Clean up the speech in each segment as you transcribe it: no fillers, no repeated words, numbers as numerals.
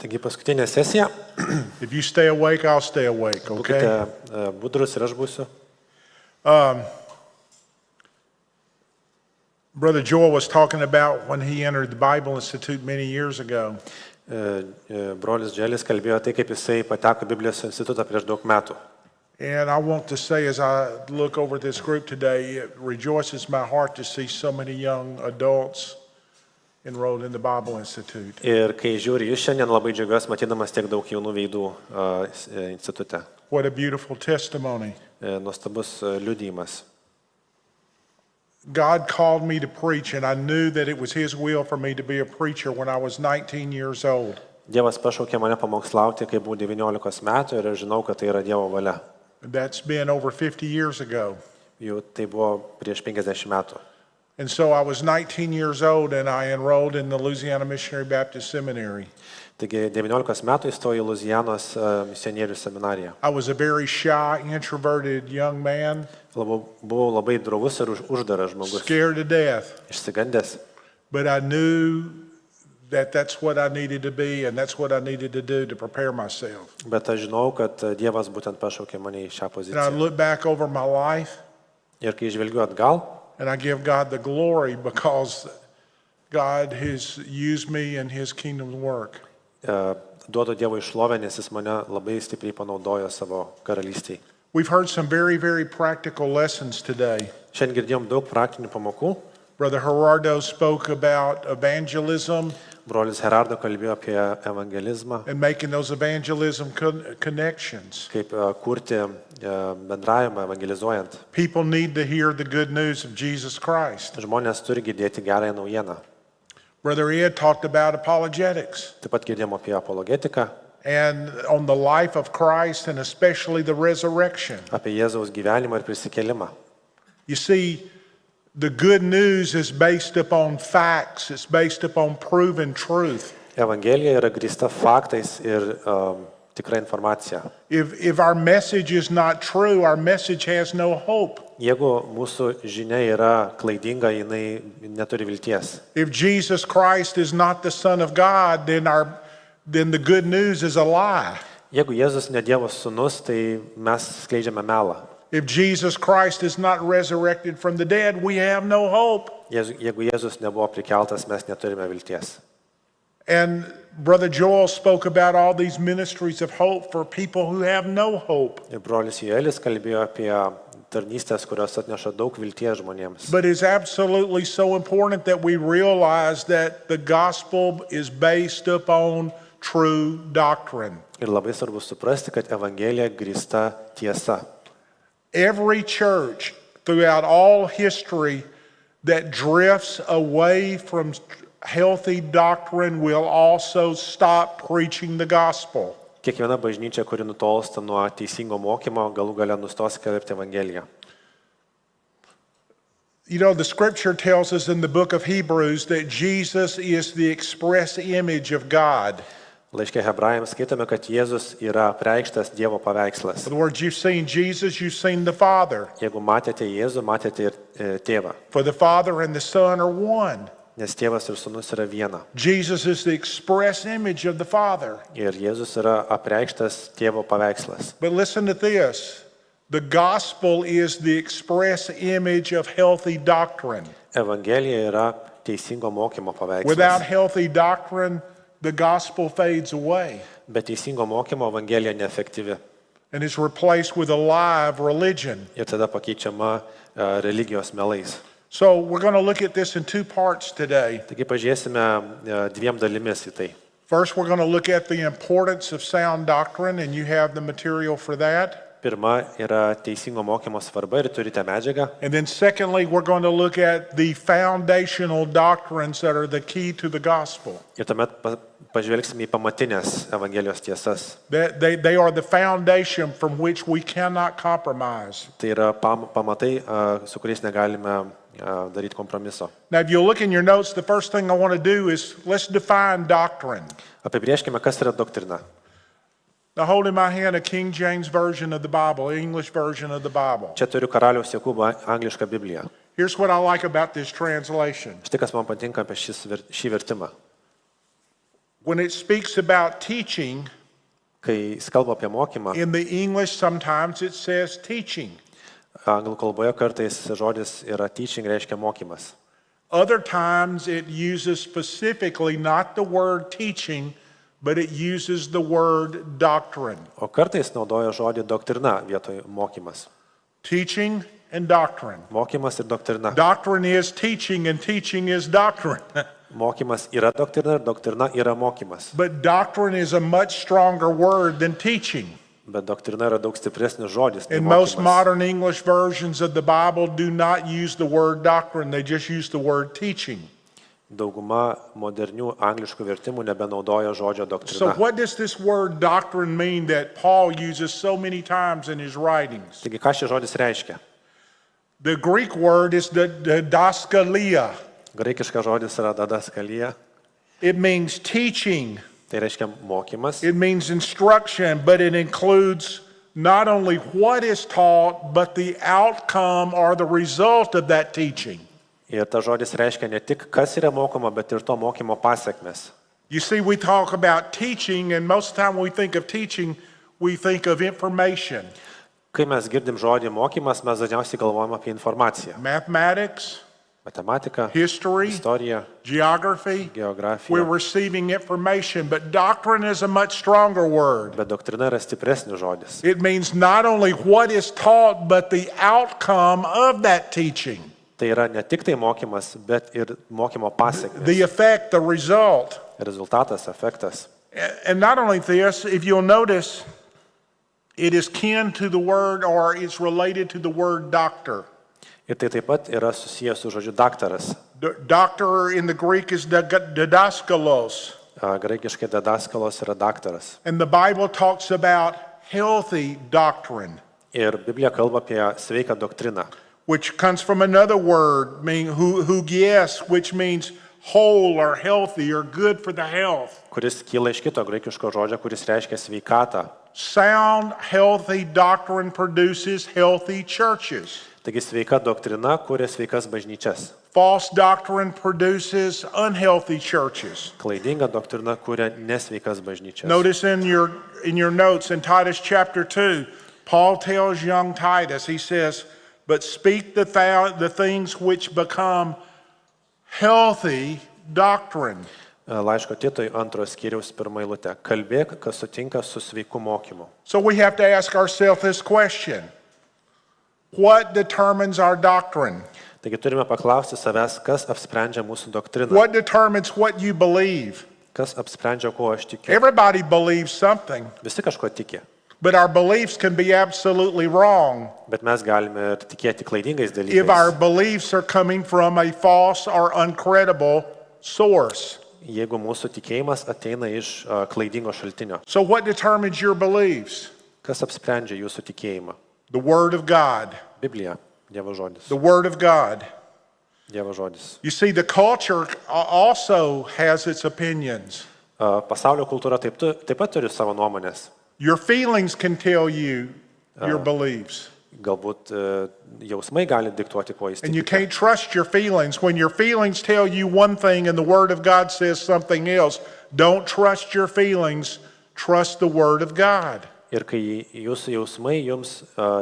Taigi paskutinė sesija. If you stay awake, I'll stay awake, okay? Būkite budrus ir aš būsiu. Brother Joel was talking about when he entered the Bible Institute many years ago. Brolis Dželis kalbėjo tai, kaip jisai pateko Biblijos institutą prieš daug metų. And I want to say, as I look over this group today, it rejoices my heart to see so many young adults enrolled in the Bible Institute. Ir kai žiūri jūs šiandien, labai džiaugiuosi matydamas tiek daug jaunų veidų institute. What a beautiful testimony. Nuostabus liudijimas. God called me to preach, and I knew that it was His will for me to be a preacher when I was 19 years old. Dievas pašaukė mane pamokslauti, kai buvau 19 metų ir aš žinau, kad tai yra Dievo valia. That's been over 50 years ago. Jau tai buvo prieš 50 metų. And so I was 19 years old and I enrolled in the Louisiana Missionary Baptist Seminary. Taigi 19 metų įstojau į Luizianos misionierių seminariją. I was a very shy, introverted young man. Buvau labai drovus ir uždaras žmogus. Scared to death. Išsigandęs. But I knew that that's what I needed to be and that's what I needed to do to prepare myself. Bet aš žinau, kad Dievas būtent pašaukė mane į šią And I poziciją. look back over my life Ir kai žvelgiu atgal, and I give God the glory because God has used me in His kingdom's work. duodu Dievui šlovę, nes jis mane labai stipriai panaudojo savo karalystėje. We've heard some very, very practical lessons today. Šiandien girdėjom daug praktinių pamokų. Brother Gerardo spoke about evangelism Brolis Gerardo kalbėjo apie evangelizmą, and making those evangelism connections. kaip kurti bendravimą evangelizuojant. People need to hear the good news of Jesus Christ. Žmonės turi girdėti gerąją naujieną. Brother Ed talked about apologetics Taip pat girdėjom apie apologetiką, and on the life of Christ and especially the resurrection. apie Jėzaus gyvenimą ir prisikėlimą. You see, the good news is based upon facts. It's based upon proven truth. Evangelija yra grįsta faktais ir tikra informacija. If our message is not true, our message has no hope. Jeigu mūsų žinia yra klaidinga, jinai neturi vilties. If Jesus Christ is not the Son of God, then the good news is a lie. Jeigu Jėzus ne Dievo sūnus, tai mes skleidžiame melą. If Jesus Christ is not resurrected from the dead, we have no hope. Jeigu Jėzus nebuvo prikeltas, mes neturime vilties. And Brother Joel spoke about all these ministries of hope for people who have no hope. Ir brolis Joelis kalbėjo apie tarnystės, kurios atneša daug vilties žmonėms. But it's absolutely so important that we realize that the gospel is based upon true doctrine. Ir labai svarbu suprasti, kad Evangelija grįsta tiesa. Every church throughout all history that drifts away from healthy doctrine will also stop preaching the gospel. Kiekviena bažnyčia, kuri nutolsta nuo teisingo mokymo, galų gale nustos skelbti Evangeliją. You know, the scripture tells us in the book of Hebrews that Jesus is the express image of God. Laiške Hebrajams skaitome, kad Jėzus yra apreikštas Dievo paveikslas. In other words, you've seen Jesus, you've seen the Father. Jeigu matėte Jėzų, matėte ir tėvą. For the Father and the Son are one. Nes tėvas ir sūnus yra viena. Jesus is the express image of the Father. Ir Jėzus yra apreikštas Tėvo paveikslas. But listen to this. The gospel is the express image of healthy doctrine. Evangelija yra teisingo mokymo Without paveikslas. healthy doctrine, the gospel fades away Be teisingo mokymo Evangelija neefektyvi. and is replaced with a lie of religion. Ir tada pakeičiama religijos melais. So we're going to look at this in two parts today. Taigi pažiūrėsime dviem dalimis į tai. First, we're going to look at the importance of sound doctrine, and you have the material for that. Pirma yra teisingo mokymo svarba ir turite medžiagą. And then secondly, we're going to look at the foundational doctrines that are the key to the gospel. Ir tuomet pažvelgsime į pamatinės Evangelijos tiesas. They are the foundation from which we cannot compromise. Tai yra pamatai, su kuriais negalime daryti kompromiso. Now, if you look in your notes, the first thing I want to do is let's define doctrine. Apibrėžkime, kas yra doktrina. Now, hold in my hand a King James version of the Bible, English version of the Bible. Čia turiu Karaliaus Jokūbo anglišką Bibliją. Here's what I like about this translation. Štai kas man patinka apie šį vertimą. When it speaks about teaching, Kai jis kalba apie mokymą, in the English sometimes it says teaching. anglų kalboje kartais žodis yra teaching, reiškia mokymas. Other times it uses specifically not the word teaching, but it uses the word doctrine. O kartais naudoja žodį doktrina vietoj mokymas. Teaching and doctrine. Mokymas ir doktrina. Doctrine is teaching and teaching is doctrine. Mokymas yra doktrina ir doktrina yra mokymas. But doctrine is a much stronger word than teaching. Bet doktrina yra daug stipresnis žodis nei And most mokymas. modern English versions of the Bible do not use the word doctrine, they just use the word teaching. Dauguma modernių angliškų vertimų nebenaudoja žodžio So doktrina. what does this word doctrine mean that Paul uses so many times in his writings? Taigi, ką šis žodis reiškia? The Greek word is the didaskalia. Graikiškas žodis yra dadaskalia, It means teaching. tai reiškia mokymas. It means instruction, but it includes not only what is taught, but the outcome or the result of that teaching. Ir ta žodis reiškia ne tik, kas yra mokoma, bet ir to mokymo pasiekmes. You see, we talk about teaching, and most of the time when we think of teaching, we think of information. Kai mes girdim žodį mokymas, mes dažniausiai galvojame apie informaciją. Mathematics, Matematiką, history, istoriją, geography, we're geografiją. receiving information, but doctrine is a much stronger word. Bet doktrina yra stipresnis žodis. It means not only what is taught, but the outcome of that teaching, Tai yra ne tik tai mokymas, bet ir mokymo pasiekmes. the effect, the result. Rezultatas, efektas. And not only this, if you'll notice, it is kin to the word or it's related to the word doctor. Ir tai taip pat yra susijęs su žodžiu daktaras. Doctor in the Greek is didaskalos. Graikiškai dadaskalos yra daktaras. And the Bible talks about healthy doctrine, Ir Biblija kalba apie sveiką doktriną, which comes from another word, meaning hugies, which means whole or healthy or good for the health. kuris kyla iš kito graikiško žodžio, kuris reiškia sveikatą. Sound, healthy doctrine produces healthy churches. Taigi sveika doktrina kuria sveikas bažnyčias. False doctrine produces unhealthy churches. Klaidinga doktrina kuria nesveikas bažnyčias. Notice in your notes in Titus chapter 2, Paul tells young Titus, he says, but speak the things which become healthy doctrine. Laiško Titui 2 skyriaus 1 eilutė. Kalbėk, kas sutinka su sveiku mokymu. So we have to ask ourselves this question. What determines our doctrine? Taigi turime paklausti savęs, kas apsprendžia mūsų doktriną. What determines what you believe? Kas apsprendžia, kuo aš tikiu. Everybody believes something, Visi kažko tiki, but our beliefs can be absolutely wrong bet mes galime ir tikėti klaidingais if our dalykais. beliefs are coming from a false or uncredible source. Jeigu mūsų tikėjimas ateina iš klaidingo šaltinio. So what determines your beliefs? Kas apsprendžia jūsų tikėjimą? The Word of God. Biblija, Dievo žodis. The Word of God. Dievo žodis. You see, the culture also has its opinions. Pasaulio kultūra taip pat turi savo nuomonės. Your feelings can tell you your beliefs. Galbūt jausmai gali diktuoti, kuo jis And you tiki. can't trust your feelings. When your feelings tell you one thing and the Word of God says something else, don't trust your feelings. Trust the Word of God. Ir kai jūsų jausmai jums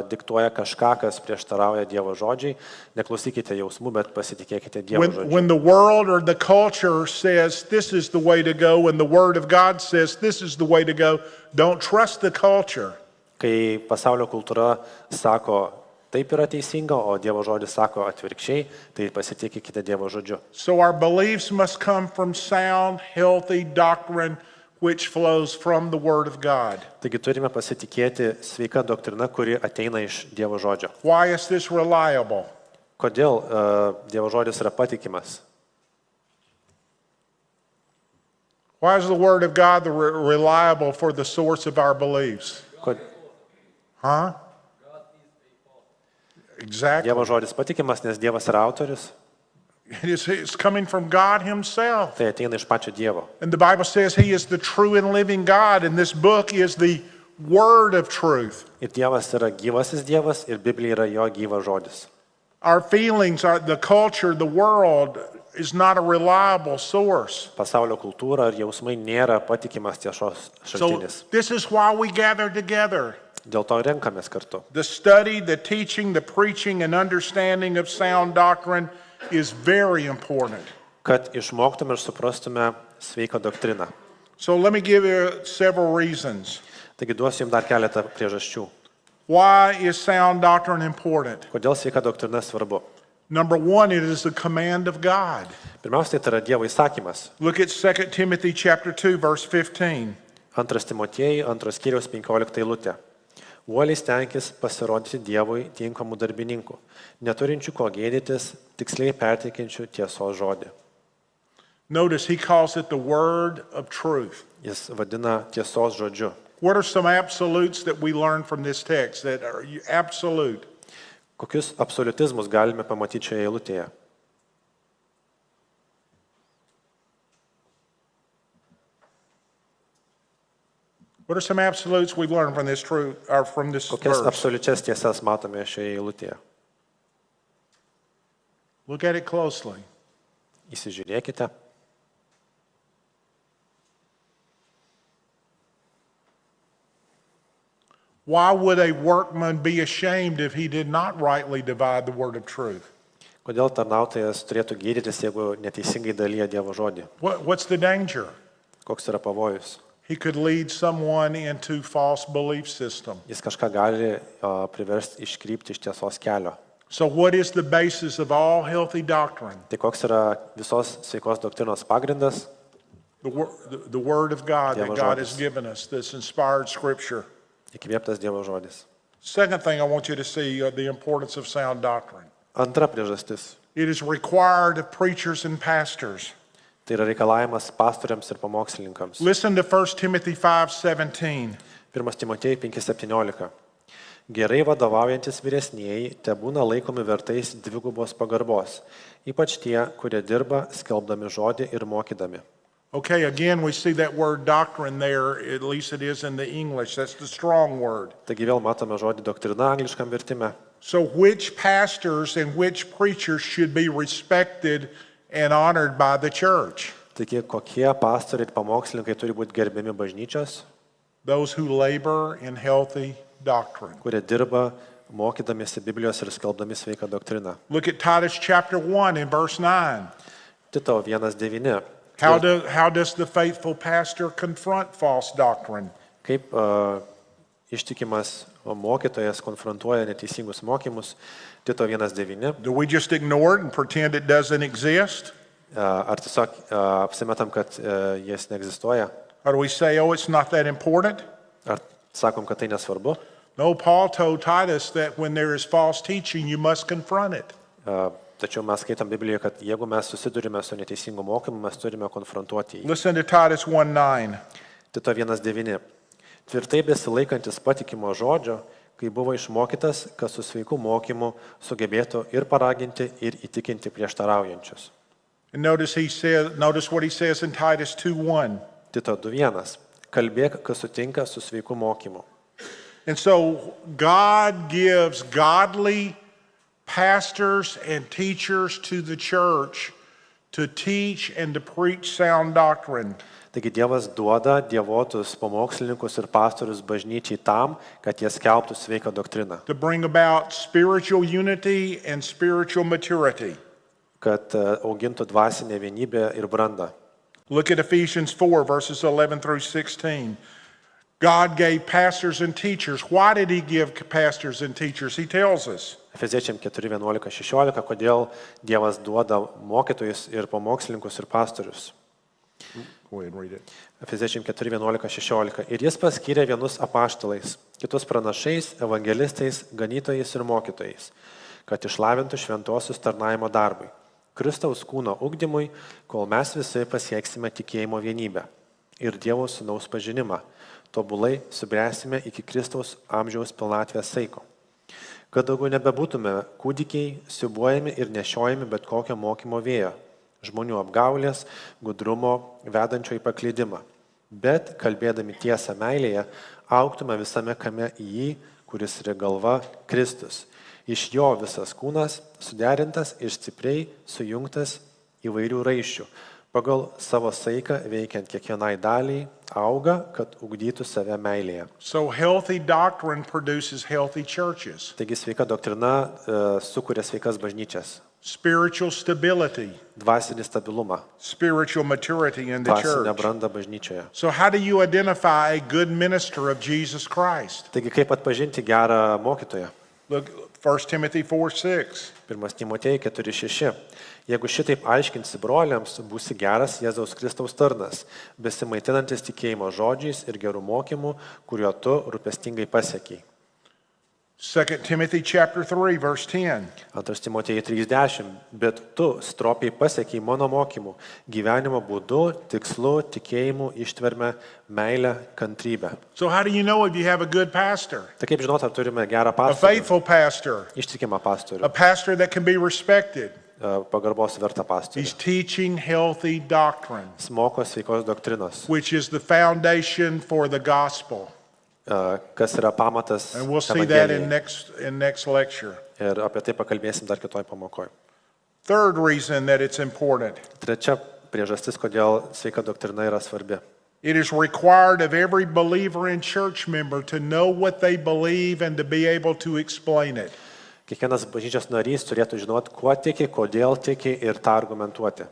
diktuoja kažką, kas prieštarauja Dievo žodžiai, neklausykite jausmų, bet pasitikėkite Dievo When žodžiu. the world or the culture says this is the way to go and the Word of God says this is the way to go, don't trust the culture. Kai pasaulio kultūra sako, taip yra teisinga, o Dievo žodis sako atvirkščiai, tai pasitikėkite Dievo žodžiu. So our beliefs must come from sound, healthy doctrine which flows from the Word of God. Taigi turime pasitikėti sveika doktrina, kuri ateina iš Dievo žodžio. Why is this reliable? Kodėl Dievo žodis yra patikimas? Why is the Word of God reliable for the source of our beliefs? Huh? Exactly. Dievo žodis patikimas, nes Dievas yra autorius, It's coming from God Himself. tai ateina iš pačio Dievo. And the Bible says He is the true and living God, and this book is the Word of truth. Ir Dievas yra gyvasis Dievas, ir Biblija yra jo gyvas žodis. Our feelings, the culture, the world is not a reliable source. Pasaulio kultūra ir jausmai nėra patikimas tiesos So šaltinis. this is why we gather together. Dėl to renkamės kartu. The study, the teaching, the preaching, and understanding of sound doctrine is very important. Kad išmoktume ir suprastume sveiką doktriną. So let me give you several reasons. Taigi duosiu jums dar keletą priežasčių. Why is sound doctrine important? Kodėl sveika doktrina svarbu? Number one, it is the command of God. Pirmiausia, tai yra Dievo įsakymas. Look at 2 Timothy chapter 2, verse 15. 2 Timotiejui, 2 skyriaus 15 eilutė. Uoliai stenkis pasirodyti Dievui tinkamų darbininkų, neturinčių ko gėdytis, tiksliai perteikiančių tiesos žodį. Notice he calls it the word of truth. Jis vadina tiesos žodžiu. What are some absolutes that we learn from this text that are absolute? Kokius absoliutizmus galime pamatyti šioje eilutėje? What are some absolutes we've learned from this truth or from this Kokias verse? absoliučias tiesas matome šioje eilutėje? Look at it closely. Įsižiūrėkite. Why would a workman be ashamed if he did not rightly divide the word of truth? Kodėl tarnautojas turėtų gydytis, jeigu neteisingai dalyja Dievo žodį? What's the danger? Koks yra pavojus? He could lead someone into false belief system. Jis kažką gali priversti iškrypti iš tiesos kelio. So what is the basis of all healthy doctrine? Tai koks yra visos sveikos doktrinos pagrindas? The word of God that Dievo God has žodis. given us, this inspired scripture. Įkvėptas Dievo žodis. Second thing I want you to see the importance of sound doctrine. Antra priežastis. It is required of preachers and pastors. Tai yra reikalavimas pastoriams ir pamokslininkams. Listen to 1 Timothy 5:17. 1 Timotiejui 5:17. Gerai vadovaujantis vyresnieji tebūna laikomi vertais dvigubos pagarbos, ypač tie, kurie dirba skelbdami žodį ir mokydami. Okay, again, we see that word doctrine there, at least it is in the English. That's the strong word. Taigi vėl matome žodį doktrina angliškam vertime. So which pastors and which preachers should be respected and honored by the church? Taigi kokie pastoriai ir pamokslininkai turi būti gerbiami bažnyčios, Those who labor in healthy doctrine. kurie dirba mokydamiesi Biblijos ir skelbdami sveiką doktriną. Look at Titus chapter 1 and verse 9. Tito 1:9. How does the faithful pastor confront false doctrine? Kaip ištikimas mokytojas konfrontuoja neteisingus mokymus. Tito 1:9. Do we just ignore it and pretend it doesn't exist? Ar tiesiog apsimetam, kad jis neegzistuoja? Or do we say, oh, it's not that important? Ar sakom, kad tai nesvarbu? No, Paul told Titus that when there is false teaching, you must confront it. Tačiau mes skaitam Biblijoje, kad jeigu mes susidurime su neteisingu mokymu, mes turime konfrontuoti jį. Listen to Titus 1:9. Tito 1:9. Tvirtai besilaikantis patikimo žodžio, kai buvo išmokytas, kad su sveiku mokymu sugebėtų ir paraginti, ir įtikinti prieštaraujančius. And notice what he says in Titus 2:1. Tito 2:1. Kalbėk, kas sutinka su sveiku mokymu. And so God gives godly pastors and teachers to the church to teach and to preach sound doctrine. Taigi Dievas duoda dievotus pamokslininkus ir pastorius bažnyčiai tam, kad jie skelbtų sveiką doktriną, To bring about spiritual unity and spiritual maturity. kad augintų dvasinę vienybę ir brandą. Look at Ephesians 4, verses 11 through 16. God gave pastors and teachers. Why did he give pastors and teachers? He tells us. Efeziečiam 4:11-16, kodėl Dievas duoda mokytojus ir pamokslininkus ir pastorius. Go ahead and read it. Efeziečiam 4:11-16. Ir jis paskyrė vienus apaštalais, kitus pranašais, evangelistais, ganytojais ir mokytojais, kad išlavintų šventosius tarnavimo darbui, Kristaus kūno ugdymui, kol mes visi pasieksime tikėjimo vienybę ir Dievo sūnaus pažinimą, tobulai subręsime iki Kristaus amžiaus pilnatvės saiko. Kad daugiau nebebūtume kūdikiai, siūbuojami ir nešiojami bet kokio mokymo vėjo, žmonių apgaulės, gudrumo, vedančio į paklydimą, bet kalbėdami tiesą meilėje, augtume visame kame į jį, kuris yra galva Kristus. Iš jo visas kūnas, suderintas ir stipriai sujungtas, įvairių raiščių, pagal savo saiką veikiant kiekvienai daliai, auga, kad ugdytų save meilėje. So healthy doctrine produces healthy churches. Taigi sveika doktrina sukuria sveikas bažnyčias, Spiritual stability, dvasinį stabilumą, spiritual maturity in the dvasinę church. brandą bažnyčioje. So how do you identify a good minister of Jesus Christ? Taigi kaip atpažinti gerą mokytoją? Look, 1 Timothy 4:6. 1 Timotėjui 4:6. Jeigu šitaip aiškinsi broliams, būsi geras Jėzaus Kristaus tarnas, besimaitinantis tikėjimo žodžiais ir gerų mokymų, kuriuo tu rūpestingai pasiekiai. 2 Timothy chapter 3, verse 10. 2 Timotėjui 3:10. Bet tu stropiai pasiekiai mano mokymų, gyvenimo būdu, tikslu, tikėjimu, ištverme, meilę, kantrybę. So how do you know if you have a good pastor? Tai kaip žinot, ar turime gerą A pastorių, faithful pastor, ištikimą pastorių, a pastor that can be respected. pagarbos vertą pastorių. He's teaching healthy doctrine, Jis moko sveikos doktrinos, which is the foundation for the gospel. kas yra pamatas And we'll see that in Evangelijai. next lecture. Ir apie tai pakalbėsim dar kitoj pamokoje. Third reason that it's important. Trečia priežastis, kodėl sveika doktrina yra svarbi. It is required of every believer and church member to know what they believe and to be able to explain it. Kiekvienas bažnyčios narys turėtų žinoti, kuo tiki, kodėl tiki ir tą argumentuoti.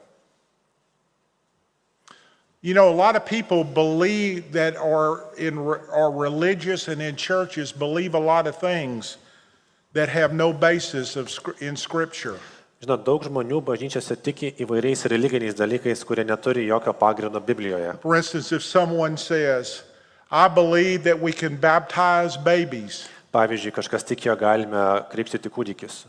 You know, a lot of people believe that are religious and in churches believe a lot of things that have no basis in Scripture. Žinot, daug žmonių bažnyčiose tiki įvairiais religiniais dalykais, kurie neturi jokio pagrindo Biblijoje. For instance, if someone says, I believe that we can baptize babies, Pavyzdžiui, kažkas tiki, jog galime krikštyti kūdikius.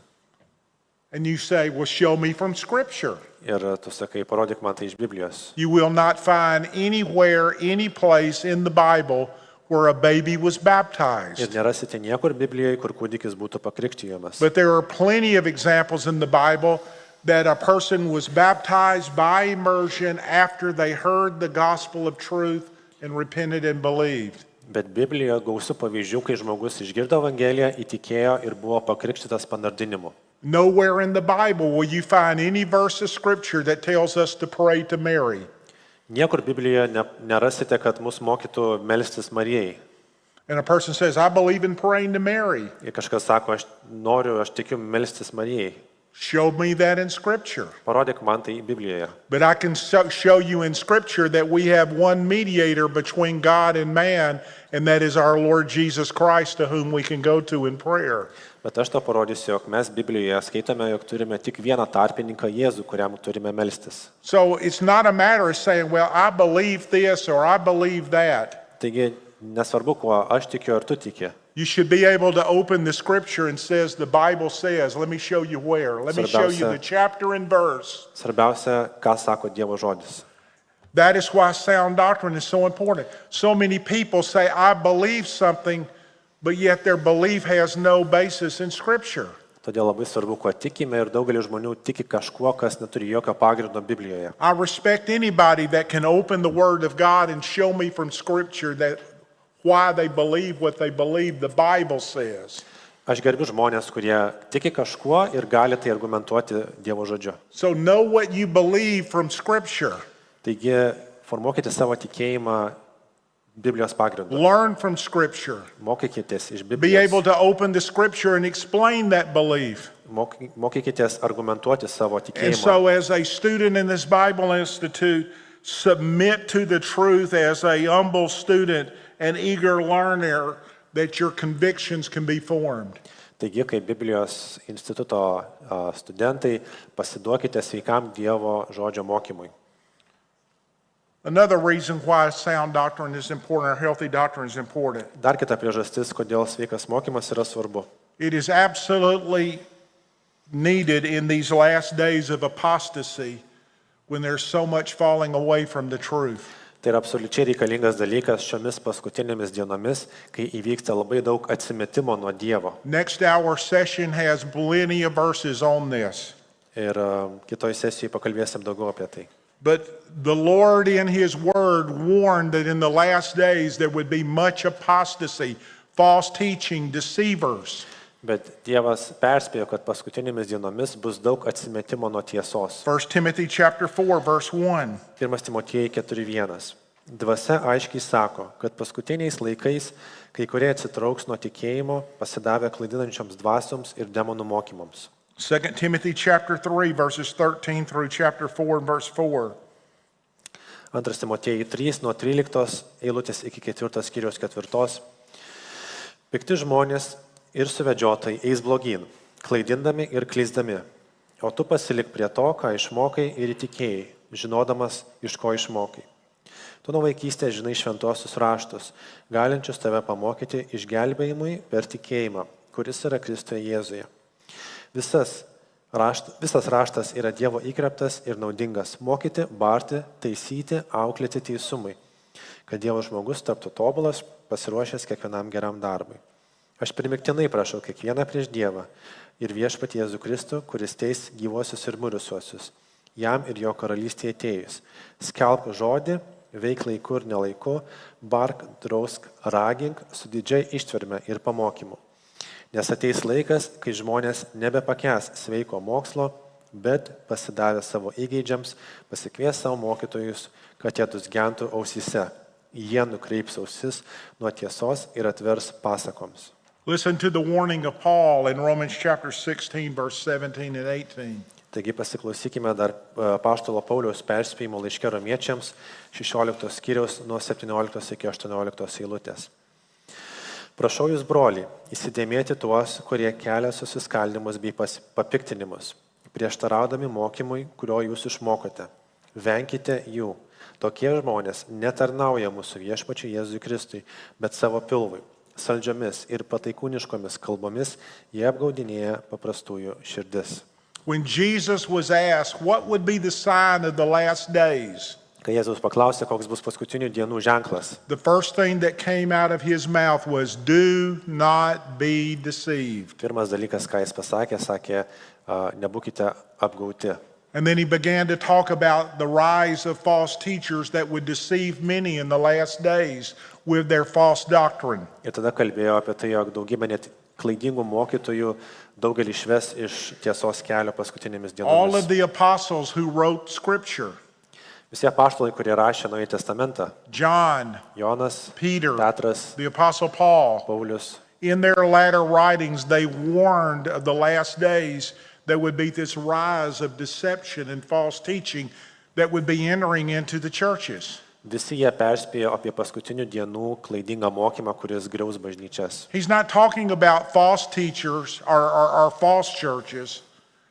and you say, well, show me from Scripture. Ir tu sakai, parodyk man tai iš Biblijos. You will not find anywhere, any place in the Bible where a baby was Ir baptized. nerasite niekur Biblijoje, kur kūdikis būtų pakrikštijamas. But there are plenty of examples in the Bible that a person was baptized by immersion after they heard the gospel of truth and repented and believed. Bet Biblijoje gausu pavyzdžių, kai žmogus išgirdo Evangeliją, įtikėjo ir buvo pakrikštytas panardinimu. Nowhere in the Bible will you find any verse of Scripture that tells us to pray to Mary. Niekur Biblijoje nerasite, kad mus mokytų melstis Marijai. And a person says, I believe in praying to Mary. Ir kažkas sako, aš tikiu melstis Marijai. Show me that in Scripture. Parodyk man tai Biblijoje. But I can show you in Scripture that we have one mediator between God and man, and that is our Lord Jesus Christ, to whom we can go to in prayer. Bet aš to parodysiu, jog mes Biblijoje skaitome, jog turime tik vieną tarpininką Jėzų, kuriam turime melstis. So it's not a matter of saying, well, I believe this or I believe that. Taigi, nesvarbu, kuo aš tikiu ar tu tiki. You should be able to open the Scripture and says, the Bible says, let me show you where. Let me show you the chapter and verse. Svarbiausia, ką sako Dievo žodis. That is why sound doctrine is so important. So many people say, I believe something, but yet their belief has no basis in Scripture. Todėl labai svarbu, kuo tikime, ir daugelis žmonių tiki kažkuo, kas neturi jokio pagrindo Biblijoje. I respect anybody that can open the Word of God and show me from Scripture that why they believe what they believe the Bible says. Aš gerbiu žmonės, kurie tiki kažkuo ir gali tai argumentuoti Dievo žodžiu. So know what you believe from Scripture. Taigi, formuokite savo tikėjimą Biblijos pagrindu. Learn from Scripture. Mokykitės iš Be able Biblijos. to open the Scripture and explain that belief. Mokykitės argumentuoti savo And tikėjimą. so as a student in this Bible Institute, submit to the truth as a humble student and eager learner that your convictions can be formed. Taigi, kaip Biblijos instituto studentai, pasiduokite sveikam Dievo žodžio mokymui. Another reason why sound doctrine is important, or healthy doctrine is important. Dar kita priežastis, kodėl sveikas mokymas yra svarbu. It is absolutely needed in these last days of apostasy when there's so much falling away from the truth. Tai yra absoliučiai reikalingas dalykas šiomis paskutinėmis dienomis, kai įvyksta labai daug atsimetimo nuo Dievo. Next hour session has plenty of verses on this. Ir kitoj sesijoje pakalbėsim daugiau apie tai. But the Lord in His Word warned that in the last days there would be much apostasy, false teaching, deceivers. Bet Dievas perspėjo, kad paskutinėmis dienomis bus daug atsimetimo nuo tiesos. 1 Timothy chapter 4, verse 1. 1 Timotiejui 4:1. Dvasia aiškiai sako, kad paskutiniais laikais kai kurie atsitrauks nuo tikėjimo, pasidavę klaidinančioms dvasioms ir demonų mokymams. 2 Timothy chapter 3, verses 13 through chapter 4 and verse 4. 2 Timotiejui 3 nuo 13 eilutės iki 4 skyriaus 4. Pikti žmonės ir suvedžiotojai eis blogyn, klaidindami ir klysdami. O tu pasilik prie to, ką išmokai ir įtikėjai, žinodamas, iš ko išmokai. Tu nuo vaikystės žinai šventuosius raštus, galinčius tave pamokyti išgelbėjimui per tikėjimą, kuris yra Kristuje Jėzuje. Visas raštas yra Dievo įkvėptas ir naudingas mokyti, barti, taisyti, auklėti teisumui, kad Dievo žmogus taptų tobulas, pasiruošęs kiekvienam geram darbui. Aš primiktinai prašau kiekvieną prieš Dievą ir viešpatį Jėzų Kristų, kuris teis gyvuosius ir mirusiuosius, jam ir jo karalystėje atėjus. Skelbk žodį, veik laiku ir nelaiku, bark, drausk, ragink su didžiai ištverme ir pamokymu. Nes ateis laikas, kai žmonės nebepakęs sveiko mokslo, bet pasidavę savo įgeidžiams, pasikvies savo mokytojus, kad jie dusgentų ausyse. Jie nukreips ausis nuo tiesos ir atvers pasakoms. Listen to the warning of Paul in Romans chapter 16, verse 17 and 18. Taigi pasiklausykime dar apaštalo Pauliaus perspėjimo laiške romiečiams 16 skyriaus nuo 17 iki 18 eilutės. Prašau jūs, broliai, įsidėmėti tuos, kurie kelia susiskaldimus bei papiktinimus, prieštaraudami mokymui, kurio jūs išmokote. Venkite jų. Tokie žmonės netarnauja mūsų viešpačiui Jėzui Kristui, bet savo pilvui. Saldžiomis ir pataikūniškomis kalbomis jie apgaudinėja paprastųjų širdis. When Jesus was asked, what would be the sign of the last days? Kai Jėzus paklausė, koks bus paskutinių dienų ženklas, The first thing that came out of his mouth was, do not be deceived. pirmas dalykas, ką jis sakė, nebūkite apgauti. And then he began to talk about the rise of false teachers that would deceive many in the last days with their false doctrine. Ir tada kalbėjo apie tai, jog daugybė net klaidingų mokytojų daugelį išves iš tiesos kelio paskutinėmis All dienomis. of the apostles who wrote scripture, Visi apaštalai, kurie rašė Naująjį testamentą, John, Jonas, Peter, Petras, the apostle Paul, Paulius, in their latter writings, they warned of the last days there would be this rise of deception and false teaching that would be entering into the churches. visi jie perspėjo apie paskutinių dienų klaidingą mokymą, kuris griaus bažnyčias. He's not talking about false teachers or false churches.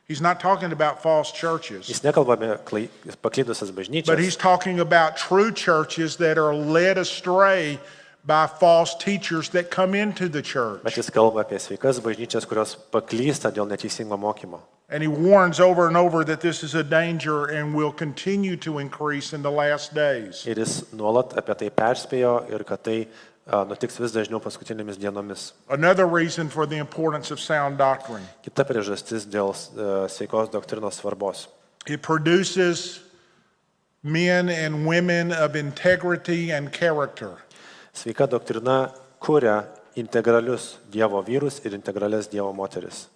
He's not talking about false churches. Jis nekalba apie paklydusias But bažnyčias, he's talking about true churches that are led astray by false teachers that come into the church. bet jis kalba apie sveikas bažnyčias, kurios paklysta dėl neteisingo mokymo. And he warns over and over that this is a danger and will continue to increase in the last days. Ir jis nuolat apie tai perspėjo ir kad tai nutiks vis dažniau paskutinėmis dienomis. Another reason for the importance of sound doctrine. Kita priežastis dėl sveikos doktrinos svarbos. It produces men and women of integrity and character. Sveika doktrina kuria integralius Dievo vyrus ir integralias Dievo moteris.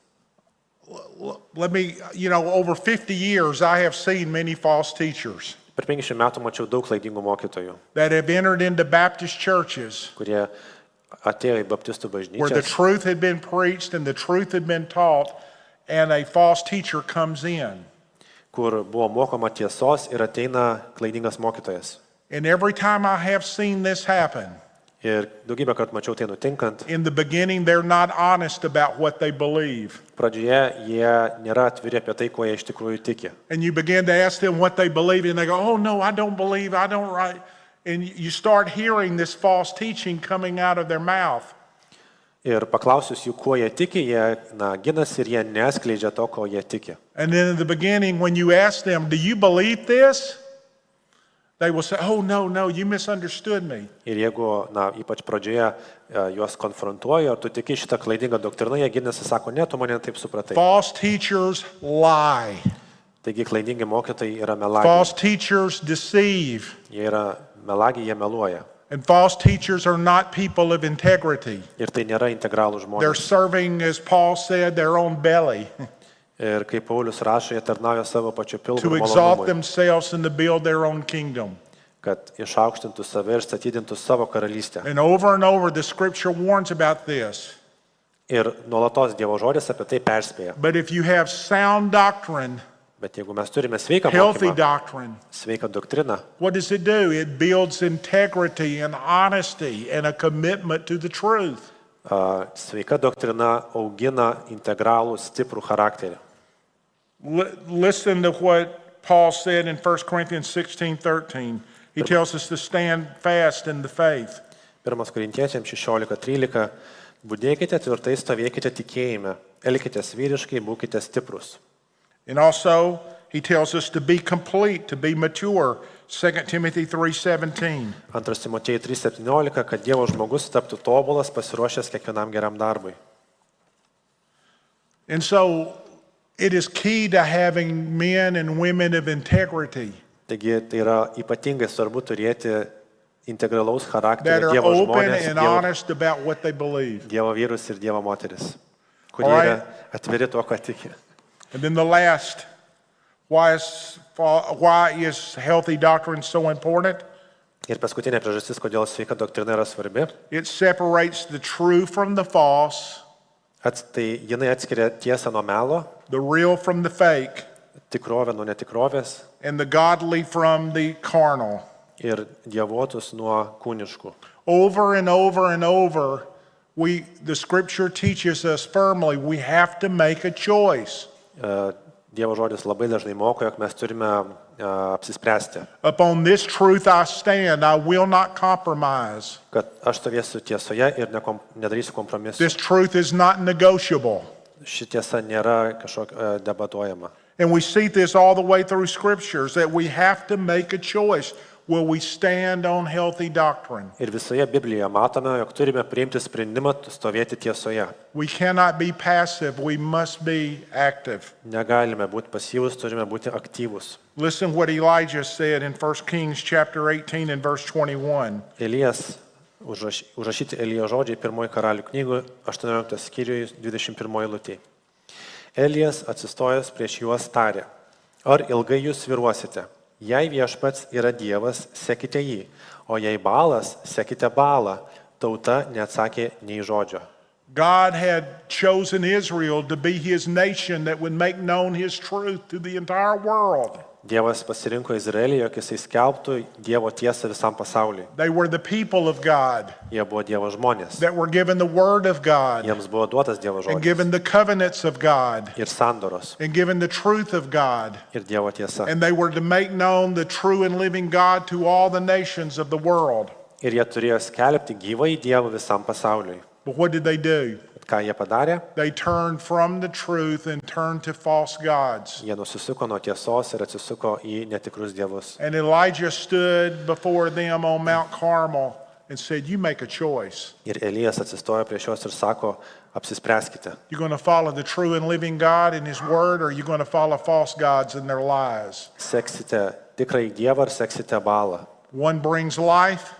Let me, over 50 years, I have seen many false teachers Per 50 metų mačiau daug klaidingų mokytojų, that have entered into Baptist churches kurie atėjo į baptistų where the bažnyčias, truth had been preached and the truth had been taught, and a false teacher comes in. kur buvo mokoma tiesos ir ateina klaidingas mokytojas. And every time I have seen this happen, Ir daugybę kartų mačiau tai nutinkant. in the beginning, they're not honest about what they believe. Pradžioje jie nėra atviri apie tai, kuo jie iš tikrųjų tiki. And you begin to ask them what they believe, and they go, oh, no, I don't believe, I don't write. And you start hearing this false teaching coming out of their mouth. Ir paklausius jų, kuo jie tiki, jie ginasi ir jie neskleidžia to, ko jie tiki. And then in the beginning, when you ask them, do you believe this? They will say, oh, no, you misunderstood me. Ir jeigu, ypač pradžioje juos konfrontuoja, ar tu tiki šitą klaidingą doktriną, jie ginasi, sako, ne, tu mane taip supratai. False teachers lie. Taigi klaidingi mokytojai yra melagiai. False teachers deceive. Jie yra melagiai, jie meluoja. And false teachers are not people of integrity. Ir tai nėra integralų They're žmonės. serving, as Paul said, their own belly Ir kaip Paulius rašo, jie tarnauja savo pačiu pilnu to exalt malonumui, themselves and to build their own kingdom. kad išaukštintų save ir statydintų savo karalystę. And over, the scripture warns about this. Ir nuolatos Dievo žodis apie tai perspėja. But if you have sound doctrine, Bet jeigu mes turime sveiką healthy mokymą, doctrine, sveiką doktriną, what does it do? It builds integrity and honesty and a commitment to the truth. sveika doktrina augina integralų, stiprų charakterį. Listen to what Paul said in 1 Corinthians 16:13. He tells us to stand fast in the faith. 1 Korintiečiams 16:13. Budėkite tvirtai, stovėkite tikėjime, elkitės vyriškai, būkite stiprus. And also, he tells us to be complete, to be mature. 2 Timothy 3:17. 2 Timotiejui 3:17, kad Dievo žmogus taptų tobulas, pasiruošęs kiekvienam geram darbui. And so, it is key to having men and women of integrity Taigi tai yra ypatingai svarbu turėti integralaus that charakterio are Dievo open žmonės, and honest about what they believe. Dievo vyrus ir Dievo moteris, kurie All right. yra atviri tuo, ką tiki. And then the last, why is healthy doctrine so important? Ir paskutinė priežastis, kodėl sveika doktrina yra svarbi, It separates the true from the false, tai jinai atskiria tiesą nuo melo, the real from the fake, tikrovę nuo netikrovės and the godly from the carnal. ir dievotus nuo kūniškų. Over and over and over, the scripture teaches us firmly we have to make a choice. Dievo žodis labai dažnai moko, jog mes turime apsispręsti, Upon this truth I stand, I will not compromise. kad aš stovėsiu tiesoje ir nedarysiu kompromisų. This truth is not negotiable. Ši tiesa nėra kažkokia debatuojama. And we see this all the way through scriptures, that we have to make a choice. Will we stand on healthy doctrine? Ir visoje Biblijoje matome, jog turime priimti sprendimą stovėti tiesoje. We cannot be passive, we must be active. Negalime būti pasyvus, turime būti aktyvus. Listen what Elijah said in 1 Kings chapter 18 and verse 21. Elijas, užrašyti Elijo žodžiai 1 karalių knygų 18 skyriui 21 eilutė. Elijas atsistojęs prieš juos tarė: Ar ilgai jūs sviruosite? Jei viešpats yra Dievas, sekite jį, o jei Baalas, sekite Baalą. Tauta neatsakė nei žodžio. God had chosen Israel to be his nation that would make known his truth to the entire world. Dievas pasirinko Izraelį, jog jisai skelbtų Dievo tiesą visam pasauliui. They were the people of God Jie buvo Dievo žmonės. that were given the word of God Jiems buvo duotas Dievo and žodis given the covenants of God ir sandoros and given the truth of God. ir Dievo tiesa. And they were to make known the true and living God to all the nations of the world. Ir jie turėjo skelbti gyvąjį Dievą visam pasauliui. But what did they do? Bet ką jie padarė? They turned from the truth and turned to false gods. Jie nusisuko nuo tiesos ir atsisuko į netikrus dievus. And Elijah stood before them on Mount Carmel and said, you make a choice. Ir Elijas atsistojo prieš juos ir sako: apsispręskite. You're going to follow the true and living God in his word, or you're going to follow false gods and their lies. Seksite tikrąjį Dievą ar seksite Baalą. One brings life,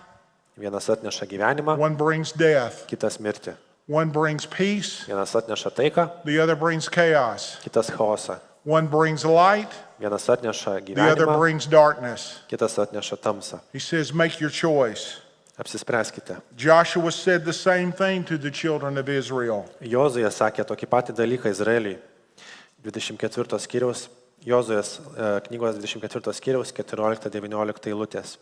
Vienas atneša gyvenimą, one brings death. kitas mirtį. One brings peace, Vienas atneša taiką, the other brings chaos. kitas chaosą. One brings light, Vienas atneša the other gyvenimą, brings darkness. kitas atneša tamsą. He says, make your choice. Apsispręskite. Joshua said the same thing to the children of Israel. Jozuė sakė tokį patį dalyką Izraeliui. 24 skyriaus, Jozuės knygos 24 skyriaus 14-19 eilutės.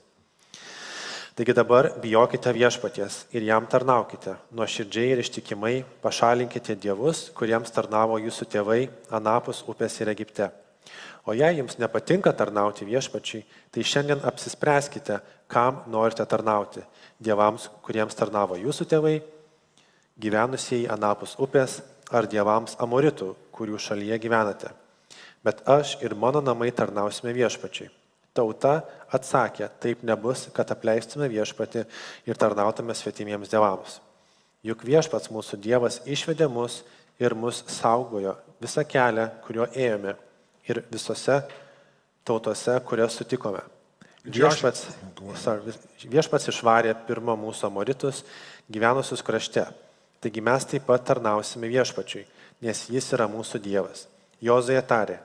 Taigi dabar bijokite viešpaties ir jam tarnaukite, nuoširdžiai ir ištikimai pašalinkite dievus, kuriems tarnavo jūsų tėvai anapus upės ir Egipte. O jei jums nepatinka tarnauti viešpačiui, tai šiandien apsispręskite, kam norite tarnauti. Dievams, kuriems tarnavo jūsų tėvai, gyvenusieji anapus upės, ar dievams amoritų, kurių šalyje gyvenate. Bet aš ir mano namai tarnausime viešpačiui. Tauta atsakė, taip nebus, kad apleistume viešpatį ir tarnautume svetimiems dievams. Juk viešpats mūsų Dievas išvedė mus ir mus saugojo visą kelią, kuriuo ėjome, ir visose tautose, kurias sutikome. Viešpats išvarė pirmą mūsų amoritus gyvenusius krašte. Taigi mes taip pat tarnausime viešpačiui, nes jis yra mūsų Dievas. Jozuė tarė,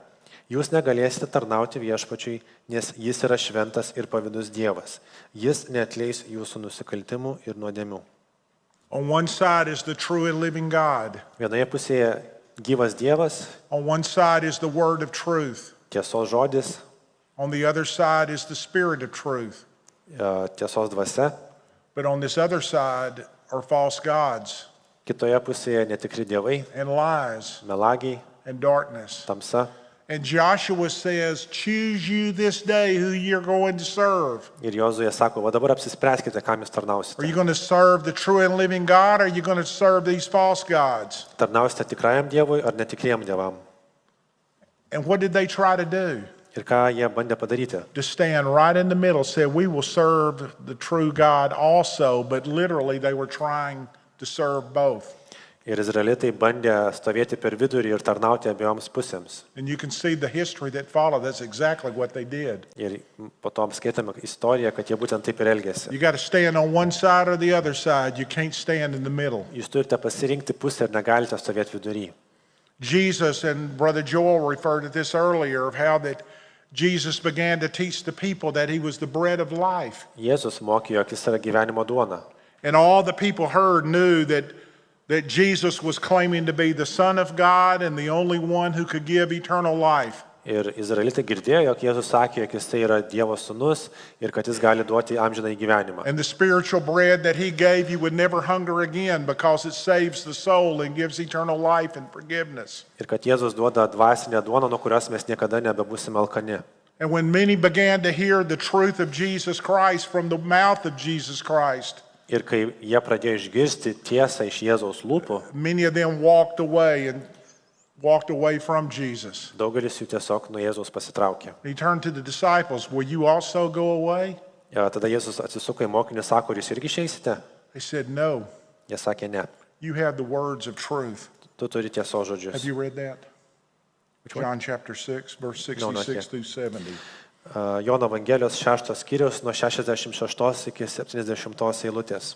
jūs negalėsite tarnauti viešpačiui, nes jis yra šventas ir pavydus Dievas. Jis neatleis jūsų nusikaltimų ir nuodėmių. On one side is the true and living God. Vienoje pusėje gyvas Dievas, On one side is the word of truth. tiesos žodis, On the other side is the spirit of truth. tiesos dvasia, But on this other side are false gods kitoje pusėje netikri dievai, and lies melagiai, and darkness. tamsa. And Joshua says, choose you this day who you're going to serve. Ir Jozuė sako, va dabar apsispręskite, kam jūs Are tarnausite. you going to serve the true and living God, or are you going to serve these false gods? Tarnausite tikrajam Dievui ar netikriem dievam. And what did they try to do? Ir ką jie bandė padaryti? To stand right in the middle, said, we will serve the true God also, but literally they were trying to serve both. Ir izraelitai bandė stovėti per vidurį ir tarnauti abiejoms pusėms. And you can see the history that followed. That's exactly what they did. Ir po to skaitome istoriją, kad jie būtent taip ir elgėsi. You got to stand on one side or the other side. You can't stand in the middle. Jūs turite pasirinkti pusę ir negalite stovėti vidury. Jesus and Brother Joel referred to this earlier of how that Jesus began to teach the people that he was the bread of life. Jėzus mokė, jog jis yra gyvenimo duona. And all the people heard knew that Jesus was claiming to be the Son of God and the only one who could give eternal life. Ir izraelitai girdėjo, jog Jėzus sakė, jog jis yra Dievo sūnus ir kad jis gali duoti amžinąjį gyvenimą. And the spiritual bread that he gave, you would never hunger again because it saves the soul and gives eternal life and forgiveness. Ir kad Jėzus duoda dvasinę duoną, nuo kurios mes niekada nebebūsime alkani. And when many began to hear the truth of Jesus Christ from the mouth of Jesus Christ, Ir kai jie pradėjo išgirsti tiesą iš Jėzaus lūpų, many of them walked away from Jesus. daugelis jų tiesiog nuo Jėzaus pasitraukė. He turned to the disciples, will you also go away? Ir tada Jėzus atsisuko į mokinį, sako, ar jūs irgi išeisite? They said, no, Jie sakė, ne. you have the words of truth. Tu turi tiesos Have žodžius. you read that? one? John chapter 6, verse No, not 66 yet. through 70. Jono Evangelijos 6 skyrius nuo 66 iki 70 eilutės.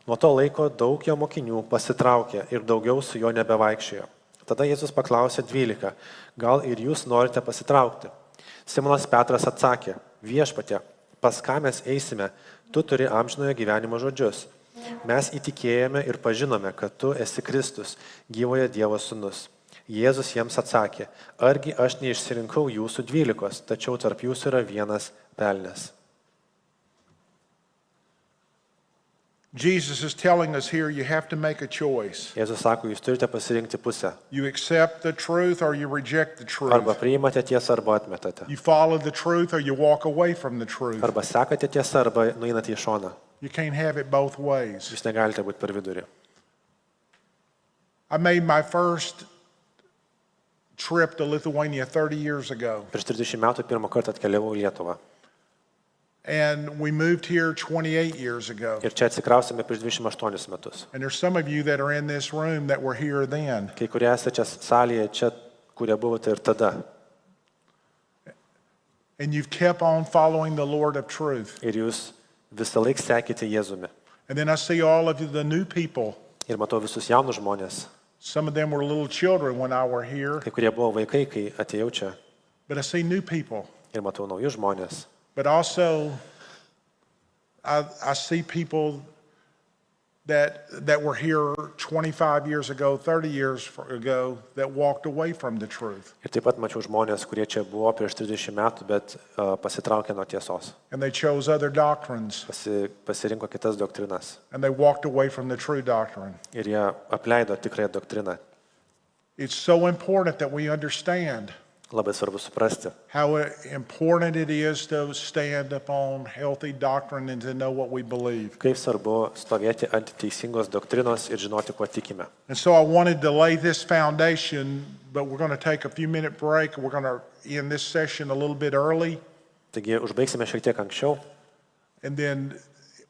Nuo to laiko daug jo mokinių pasitraukė ir daugiau su juo nebevaikščiojo. Tada Jėzus paklausė 12, gal ir jūs norite pasitraukti? Simonas Petras atsakė, viešpatie, pas ką mes eisime, tu turi amžinojo gyvenimo žodžius. Mes įtikėjome ir pažinome, kad tu esi Kristus, gyvojo Dievo sūnus. Jėzus jiems atsakė, argi aš neišsirinkau jūsų 12, tačiau tarp jūsų yra vienas velnias. Jesus is telling us here you have to make a choice. Jėzus sako, jūs turite pasirinkti pusę. You accept the truth or you reject the Arba truth. priimate tiesą, arba atmetate. You follow the truth or you walk away from the truth. Arba sekate tiesą, arba nueinate į šoną. You can't have it both ways. Jūs negalite būti per vidurį. I made my first trip to Lithuania 30 years ago. Prieš 30 metų pirmą kartą atkeliavau į Lietuvą. And we moved here 28 years ago. Ir čia atsikrausėme prieš 28 metus. And there's some of you that are in this room that were here then. Kai kurie esate čia salėje, čia, kurie buvote ir tada. And you've kept on following the Lord of truth. Ir jūs visą laiką sekite Jėzumi. And then I see all of you, the new people. Ir matau visus jaunus žmonės. Some of them were little children when I were here. Kai kurie buvo vaikai, kai atėjau čia. But I see new people. Ir matau naujus žmonės. But also, I see people that were here 25 years ago, 30 years ago, that walked away from the truth. Ir taip pat mačiau žmonės, kurie čia buvo prieš 30 metų, bet pasitraukė nuo tiesos. And they chose other doctrines. Pasirinko kitas doktrinas. And they walked away from the true doctrine. Ir jie apleido tikrąją doktriną. It's so important that we understand Labai svarbu suprasti, how important it is to stand upon healthy doctrine and to know what we believe. kaip svarbu stovėti ant teisingos doktrinos ir žinoti, kuo tikime. And so I wanted to lay this foundation, but we're going to take a few minute break. We're going to end this session a little bit early, Taigi užbaigsime šiek tiek anksčiau and then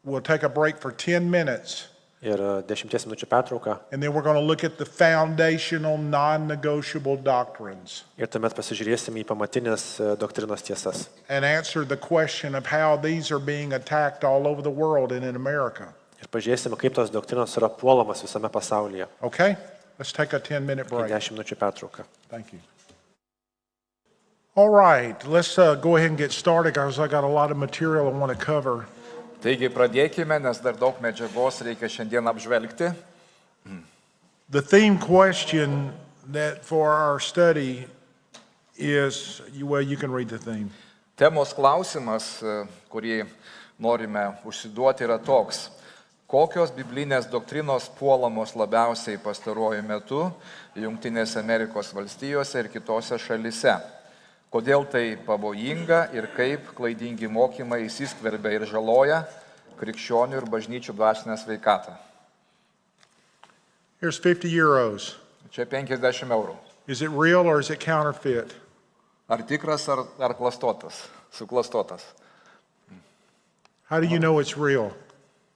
we'll take a break for 10 minutes. ir 10 minučių pertrauką. And then we're going to look at the foundational, non-negotiable doctrines Ir tuomet pasižiūrėsime į pamatinės doktrinos tiesas. and answer the question of how these are being attacked all over the world and in America. Ir pažiūrėsime, kaip tos doktrinos yra puolamas visame pasaulyje. Okay? Let's take a 10-minute Tai break. 10 minučių pertrauka. Thank you. All right, let's go ahead and get started because I got a lot of material I want to cover. Taigi pradėkime, nes dar daug medžiagos reikia šiandien apžvelgti. The theme question that for our study is, well, you can read the theme. Temos klausimas, kurį norime užsiduoti, yra toks. Kokios biblinės doktrinos puolamos labiausiai pastaruoju metu Jungtinėse Amerikos valstijose ir kitose šalise? Kodėl tai pavojinga ir kaip klaidingi mokymai įsiskverbia ir žaloja krikščionių ir bažnyčių dvasinę sveikatą? Here's 50 euros. Čia 50 eurų. Is it real or is it counterfeit? Ar tikras, ar klastotas, suklastotas? How do you know it's real?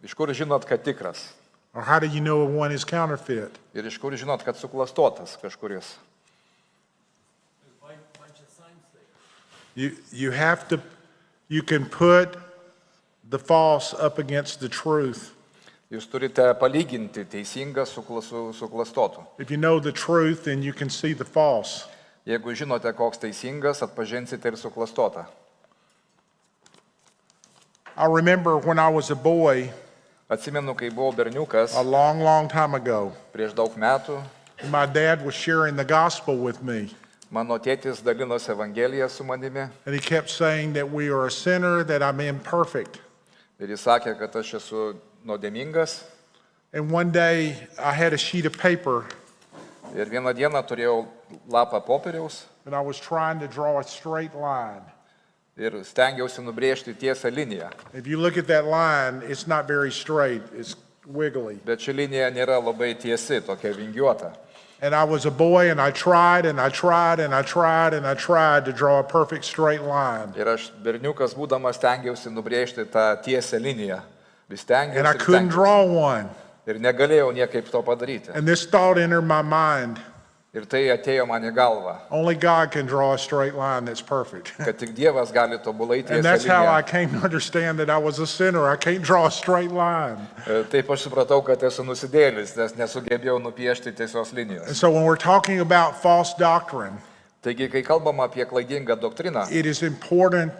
Iš kur žinot, kad tikras? Or how do you know one is counterfeit? Ir iš kur žinot, kad suklastotas kažkuris? You have to, you can put the false up against the truth. Jūs turite palyginti teisingą su klastotu. If you know the truth, then you can see the false. Jeigu žinote, koks teisingas, atpažinsite ir suklastotą. I remember when I was a boy Atsimenu, kai buvau berniukas, a long time ago, prieš daug metų, my dad was sharing the gospel with me. mano tėtis dalinosi Evangeliją su manimi And he kept saying that we are a sinner, that I'm imperfect. ir jis sakė, kad aš esu nuodėmingas. And one day I had a sheet of paper Ir vieną dieną turėjau lapą popieriaus and I was trying to draw a straight line. ir stengiausi nubrėžti tiesą liniją. If you look at that line, it's not very straight, it's wiggly. Bet ši linija nėra labai tiesi, tokia vingiuota. And I was a boy and I tried and I tried and I tried and I tried to draw a perfect straight line. Ir aš berniukas būdamas stengiausi nubrėžti tą tiesę liniją. Vis And I stengiausi couldn't draw one. ir negalėjau niekaip to padaryti. And this thought entered my mind. Ir tai atėjo man į galvą, Only God can draw a straight line that's perfect. kad tik Dievas gali tobulai And tiesę that's how I liniją. came to understand that I was a sinner. I can't draw a straight line. Taip aš supratau, kad esu nusidėlis, nes nesugebėjau nupiešti tiesios And linijos. so when we're talking about false doctrine, Taigi, kai kalbam apie klaidingą doktriną, it is important,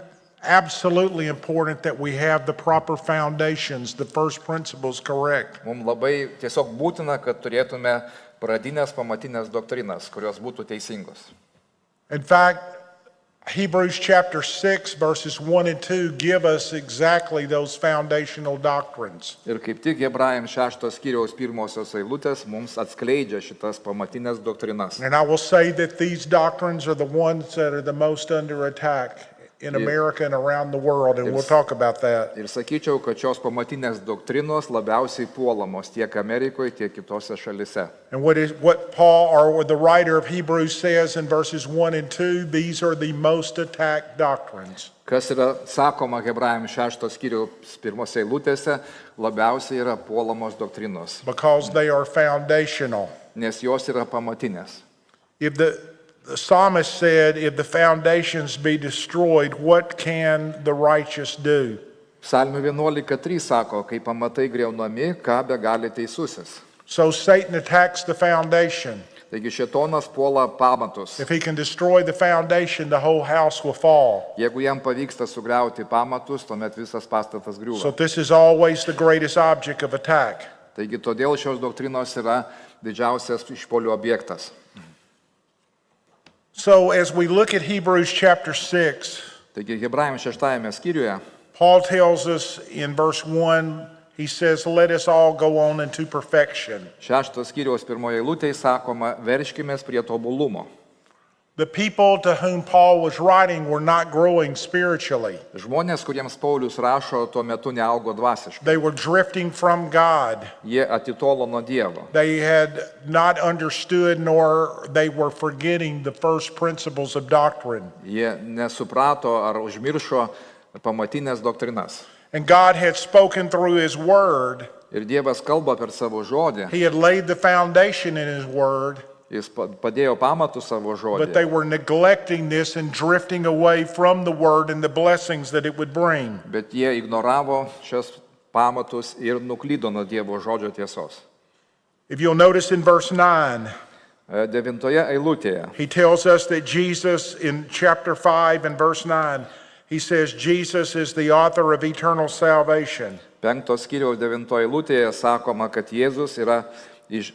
absolutely important, that we have the proper foundations, the first principles correct. mums labai tiesiog būtina, kad turėtume pradinės pamatinės doktrinas, kurios būtų teisingos. In fact, Hebrews chapter 6, verses 1 and 2 give us exactly those foundational doctrines. Ir kaip tik Hebrajams 6 skyriaus pirmosios eilutės mums atskleidžia šitas pamatinės doktrinas. And I will say that these doctrines are the ones that are the most under attack in America and around the world, and we'll talk about that. Ir sakyčiau, kad šios pamatinės doktrinos labiausiai puolamos tiek Amerikoje, tiek kitose šalise. And what Paul, or what the writer of Hebrews says in verses 1 and 2, these are the most attacked doctrines. Kas yra sakoma Hebrajams 6 skyriaus pirmose eilutėse, labiausiai yra puolamos doktrinos, Because they are foundational. nes jos yra pamatinės. If the psalmist said, if the foundations be destroyed, what can the righteous do? Psalmių 11.3 sako, kai pamatai greunami, ką be gali teisusis. So Satan attacks the foundation. Taigi šėtonas puola pamatus. If he can destroy the foundation, the whole house will fall. Jeigu jam pavyksta sugriauti pamatus, tuomet visas pastatas So griūva. this is always the greatest object of attack. Taigi todėl šios doktrinos yra didžiausias išpolių objektas. So as we look at Hebrews chapter 6, Taigi Hebrajams 6 skyriuje Paul tells us in verse 1, he says, let us all go on into perfection. 6 skyriaus pirmoje eilutėje sakoma, verškimės prie tobulumo. The people to whom Paul was writing were not growing spiritually. Žmonės, kuriems Paulius rašo, tuo metu neaugo dvasiškai. They were drifting from God. Jie atitolo nuo Dievo. They had not understood, nor they were forgetting the first principles of doctrine. Jie nesuprato ar užmiršo pamatinės doktrinas. And God had spoken through his word Ir Dievas kalba per savo žodį. He had laid the foundation in His Word, Jis padėjo pamatų savo but they žodį. were neglecting this and drifting away from the Word and the blessings that it would bring. Bet jie ignoravo šios pamatus ir nuklydo nuo Dievo žodžio tiesos. If you'll notice in verse 9, 9 eilutėje he tells us that Jesus, in chapter 5 and verse 9, he says, Jesus is the author of eternal salvation. 5 skyriaus 9 eilutėje sakoma, kad Jėzus yra iš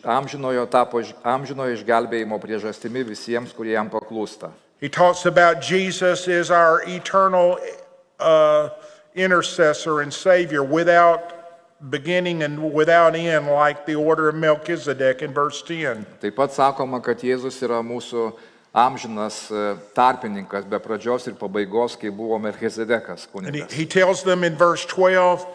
tapo amžinojo išgelbėjimo priežastimi visiems, kurie jam paklūsta. He talks about Jesus is our eternal intercessor and Savior without beginning and without end, like the order of Melchizedek in verse 10. Taip pat sakoma, kad Jėzus yra mūsų amžinas tarpininkas be pradžios ir pabaigos, kai buvo Melchizedekas And kunigas. he tells them in verse 12,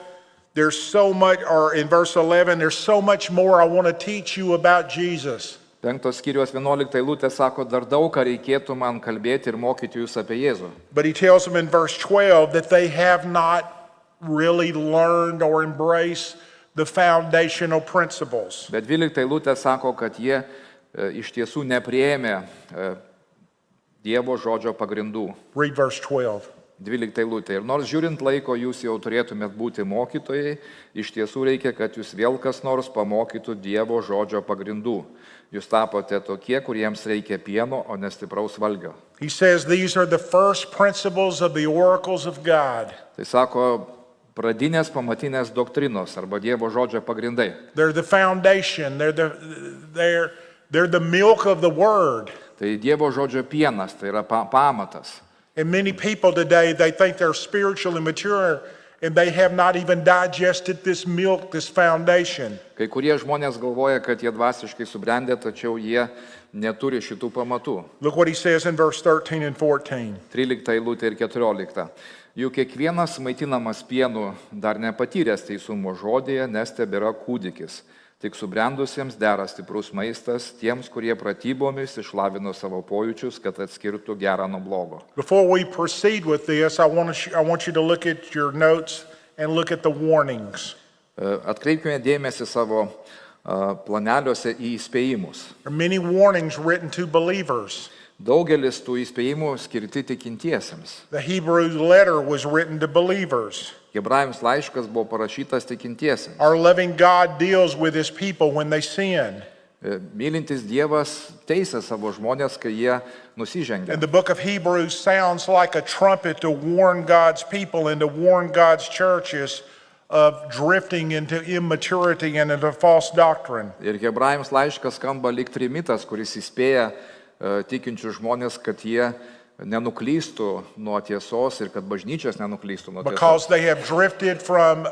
there's so much, or in verse 11, there's so much more I want to teach you about Jesus. 5 skyriaus 11 eilutė sako, dar daug ką reikėtų man kalbėti ir mokyti jūs apie Jėzų. But he tells them in verse 12 that they have not really learned or embraced the foundational principles. Bet 12 eilutė sako, kad jie iš tiesų nepriėmė Dievo žodžio pagrindų. Read verse 12. 12 eilutė. Ir nors žiūrint laiko jūs jau turėtumėt būti mokytojai, iš tiesų reikia, kad jūs vėl kas nors pamokytų Dievo žodžio pagrindų. Jūs tapote tokie, kuriems reikia pieno, o ne stipraus valgio. He says these are the first principles of the oracles of God. Tai sako, pradinės pamatinės doktrinos arba Dievo žodžio pagrindai. They're the foundation. They're the milk of the word. Tai Dievo žodžio pienas, tai yra pamatas. And many people today, they think they're spiritually mature and they have not even digested this milk, this foundation. Kai kurie žmonės galvoja, kad jie dvasiškai subrendę, tačiau jie neturi šitų pamatų. Look what he says in verse 13 and 14. 13 eilutė ir 14. Juk kiekvienas maitinamas pienu dar nepatyręs teisumo žodėje, nes tebėra kūdikis. Tik subrendusiems dera stiprus maistas, tiems, kurie pratybomis išlavino savo pojūčius, kad atskirtų gerą nuo blogo. Before we proceed with this, I want you to look at your notes and look at the warnings. Atkreipkime dėmesį savo planeliuose į įspėjimus. There are many warnings written to believers. Daugelis tų įspėjimų skirti tikintiesiems. The Hebrew letter was written to believers. Hebrajams laiškas buvo parašytas tikintiesiems. Our loving God deals with his people when they sin. Mylintis Dievas teisia savo žmonės, kai jie nusižengia. And the book of Hebrews sounds like a trumpet to warn God's people and to warn God's churches of drifting into immaturity and into false doctrine. Ir Hebrajams laiškas skamba lyg trimitas, kuris įspėja tikinčių žmonės, kad jie nenuklystų nuo tiesos ir kad bažnyčios nenuklystų nuo Because tiesos. they have drifted from